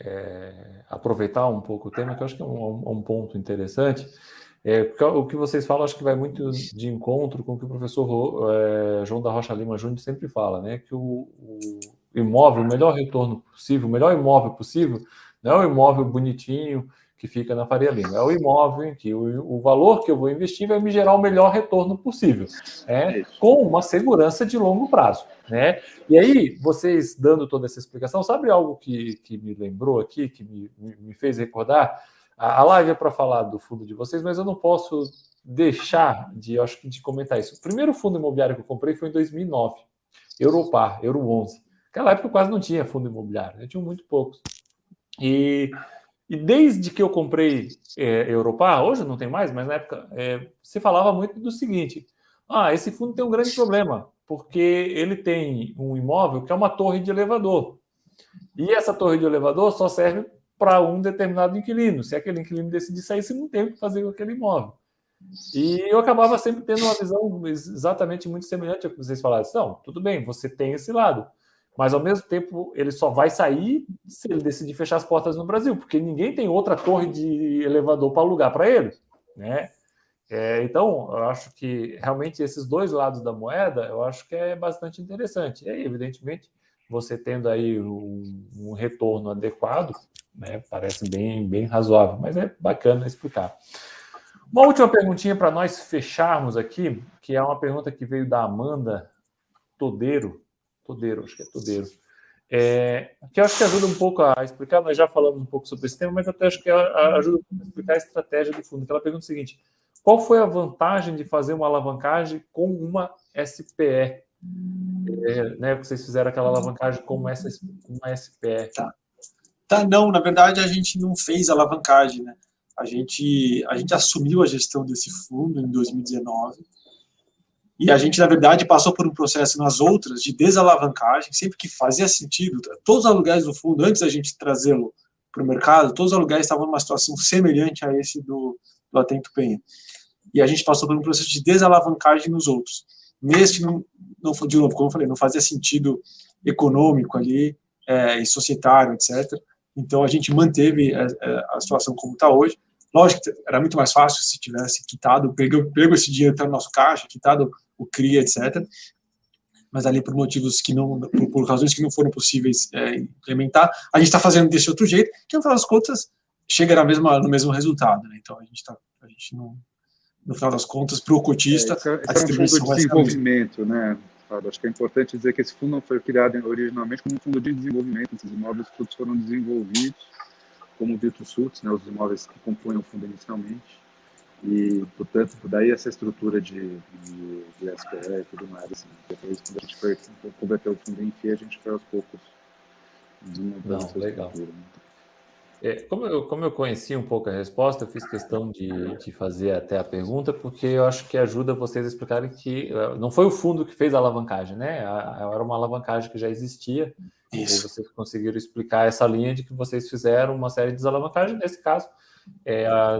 aproveitar um pouco o tema, que eu acho que é um ponto interessante. O que vocês falam, acho que vai muito de encontro com o que o professor João da Rocha Lima Júnior sempre fala, né? Que o imóvel, o melhor retorno possível, o melhor imóvel possível, não é o imóvel bonitinho que fica na Faria Lima, é o imóvel em que o valor que eu vou investir vai me gerar o melhor retorno possível, com uma segurança de longo prazo. Né? E aí, vocês dando toda essa explicação, sabe algo que me lembrou aqui, que me fez recordar? A live é para falar do fundo de vocês, mas eu não posso deixar de comentar isso. O primeiro fundo imobiliário que eu comprei foi em 2009, Europar, Euro 11. Naquela época eu quase não tinha fundo imobiliário, eu tinha muito poucos. E desde que eu comprei Europar, hoje não tem mais, mas na época se falava muito do seguinte: esse fundo tem um grande problema, porque ele tem um imóvel que é uma torre de elevador. E essa torre de elevador só serve para um determinado inquilino. Se aquele inquilino decidir sair, você não tem o que fazer com aquele imóvel. E eu acabava sempre tendo uma visão exatamente muito semelhante ao que vocês falaram. Não, tudo bem, você tem esse lado. Mas, ao mesmo tempo, ele só vai sair se ele decidir fechar as portas no Brasil, porque ninguém tem outra torre de elevador para alugar para ele. Né? Então, eu acho que, realmente, esses dois lados da moeda, eu acho que é bastante interessante. E aí, evidentemente, você tendo aí um retorno adequado, né, parece bem razoável, mas é bacana explicar. Uma última perguntinha para nós fecharmos aqui, que é uma pergunta que veio da Amanda Todeiro, acho que é Todeiro, que eu acho que ajuda um pouco a explicar. Nós já falamos um pouco sobre esse tema, mas até acho que ajuda a explicar a estratégia do fundo. Ela pergunta o seguinte: qual foi a vantagem de fazer uma alavancagem com uma SPE? Né, vocês fizeram aquela alavancagem com uma SPE. Não, na verdade a gente não fez alavancagem, né? A gente assumiu a gestão desse fundo em 2019 e a gente, na verdade, passou por um processo nas outras de desalavancagem, sempre que fazia sentido. Todos os aluguéis do fundo, antes da gente trazê-lo para o mercado, todos os aluguéis estavam numa situação semelhante a esse do Atento Penha. E a gente passou por um processo de desalavancagem nos outros. Neste, não, de novo, como eu falei, não fazia sentido econômico ali, e societário, etc. Então, a gente manteve a situação como está hoje. Lógico que era muito mais fácil se tivesse quitado, pego esse dinheiro até no nosso caixa, quitado o CRI, etc. Mas ali por motivos que não, por razões que não foram possíveis implementar, a gente está fazendo desse outro jeito, que no final das contas chega no mesmo resultado, né? Então a gente não, no final das contas, para o cotista, a distribuição vai ser a mesma. É um fundo de desenvolvimento, né? Acho que é importante dizer que esse fundo não foi criado originalmente como um fundo de desenvolvimento. Esses imóveis todos foram desenvolvidos como build-to-suits, né? Os imóveis que compõem o fundo inicialmente. E, portanto, daí essa estrutura de SPE e tudo mais. Assim. Depois, quando a gente foi converter o fundo em FII, a gente foi aos poucos desmontando essa estrutura. Como eu conheci um pouco a resposta, eu fiz questão de fazer até a pergunta, porque eu acho que ajuda vocês a explicarem que não foi o fundo que fez a alavancagem, né? Era uma alavancagem que já existia. Isso. E vocês conseguiram explicar essa linha de que vocês fizeram uma série de desalavancagem. Nesse caso,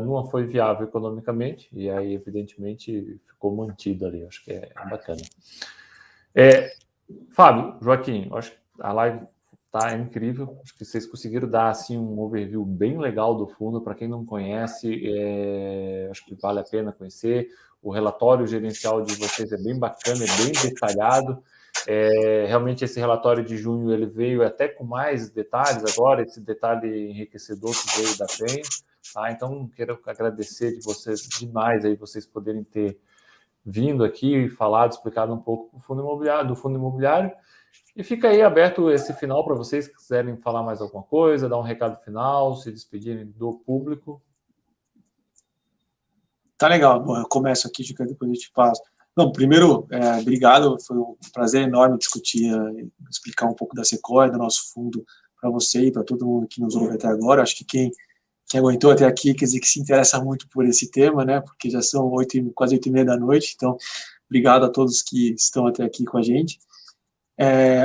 não foi viável economicamente, e aí, evidentemente, ficou mantido ali. Acho que é bacana. Fábio, Joaquim, acho que a live tá incrível. Acho que vocês conseguiram dar assim um overview bem legal do fundo. Para quem não conhece, acho que vale a pena conhecer. O relatório gerencial de vocês é bem bacana, é bem detalhado. Realmente esse relatório de junho ele veio até com mais detalhes agora, esse detalhe enriquecedor que veio da Penha. Tá? Então, quero agradecer de vocês demais aí vocês poderem ter vindo aqui e falado, explicado um pouco do fundo imobiliário. E fica aí aberto esse final para vocês que quiserem falar mais alguma coisa, dar um recado final, se despedirem do público. Tá legal. Bom, eu começo aqui, depois eu te passo. Não, primeiro, obrigado. Foi um prazer enorme discutir, explicar um pouco da Sequoia, do nosso fundo, para você e para todo mundo que nos ouve até agora. Acho que quem aguentou até aqui, quer dizer que se interessa muito por esse tema, né? Porque já são quase 8h30 da noite. Então, obrigado a todos que estão até aqui com a gente.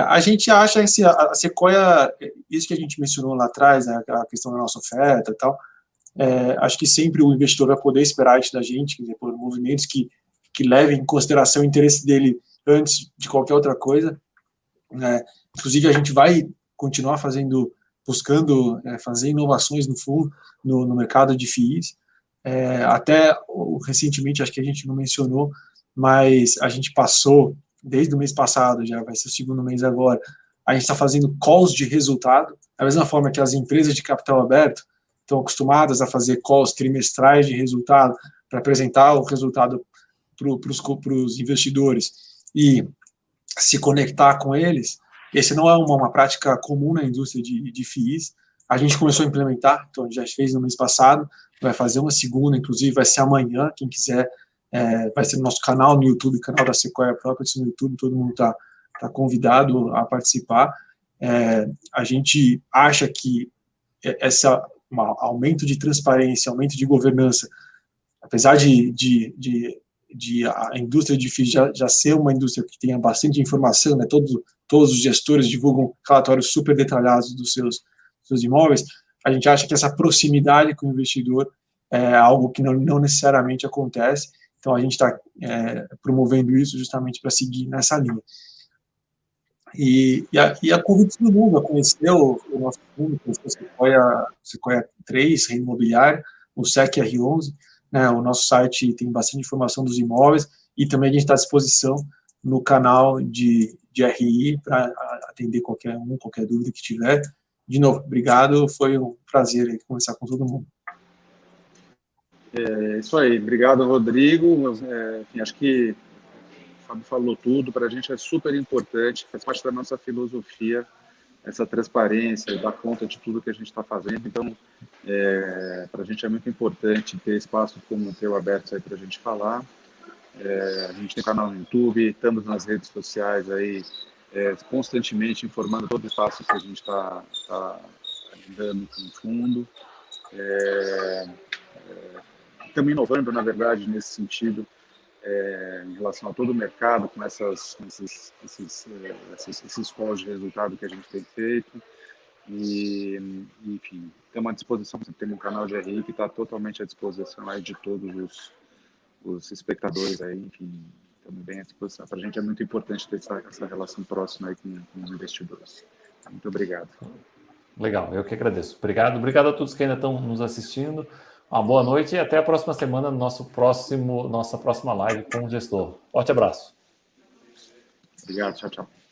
A gente acha a Sequoia, isso que a gente mencionou lá atrás, né, a questão da nossa oferta e tal, acho que sempre o investidor vai poder esperar isso da gente, quer dizer, por movimentos que levem em consideração o interesse dele antes de qualquer outra coisa. Inclusive, a gente vai continuar buscando fazer inovações no fundo, no mercado de FIIs. Até recentemente, acho que a gente não mencionou, mas a gente passou, desde o mês passado, já vai ser o segundo mês agora, a gente está fazendo calls de resultado, da mesma forma que as empresas de capital aberto estão acostumadas a fazer calls trimestrais de resultado, para apresentar o resultado para os investidores e se conectar com eles. Esse não é uma prática comum na indústria de FIIs. A gente começou a implementar, então a gente já fez no mês passado, vai fazer uma segunda, inclusive vai ser amanhã, quem quiser, vai ser no nosso canal no YouTube, canal da Sequoia Properties no YouTube, todo mundo está convidado a participar. A gente acha que esse aumento de transparência, aumento de governança, apesar de a indústria de FIIs já ser uma indústria que tenha bastante informação, né, todos os gestores divulgam relatórios super detalhados dos seus imóveis, a gente acha que essa proximidade com o investidor é algo que não necessariamente acontece, então a gente está promovendo isso justamente para seguir nessa linha. E a convite do mundo a conhecer o nosso fundo, conhecer o Sequoia 3, Renda Imobiliária, o SEC R11, né, o nosso site tem bastante informação dos imóveis e também a gente está à disposição no canal de RI para atender qualquer dúvida que tiver. De novo, obrigado, foi um prazer conversar com todo mundo. Isso aí, obrigado, Rodrigo. Enfim, acho que o Fábio falou tudo, para a gente é super importante, faz parte da nossa filosofia, essa transparência, dar conta de tudo que a gente está fazendo. Então, para a gente é muito importante ter espaço como o teu aberto aí para a gente falar. A gente tem canal no YouTube, estamos nas redes sociais aí, constantemente informando todos os passos que a gente está dando com o fundo. Estamos inovando, na verdade, nesse sentido, em relação a todo o mercado, com esses calls de resultado que a gente tem feito. E, enfim, estamos à disposição, temos um canal de RI que está totalmente à disposição aí de todos os espectadores aí, enfim, estamos bem à disposição. Para a gente é muito importante ter essa relação próxima aí com os investidores. Muito obrigado. Legal, eu que agradeço. Obrigado a todos que ainda estão nos assistindo. Uma boa noite e até a próxima semana no nossa próxima live com o gestor. Forte abraço. Obrigado, tchau, tchau.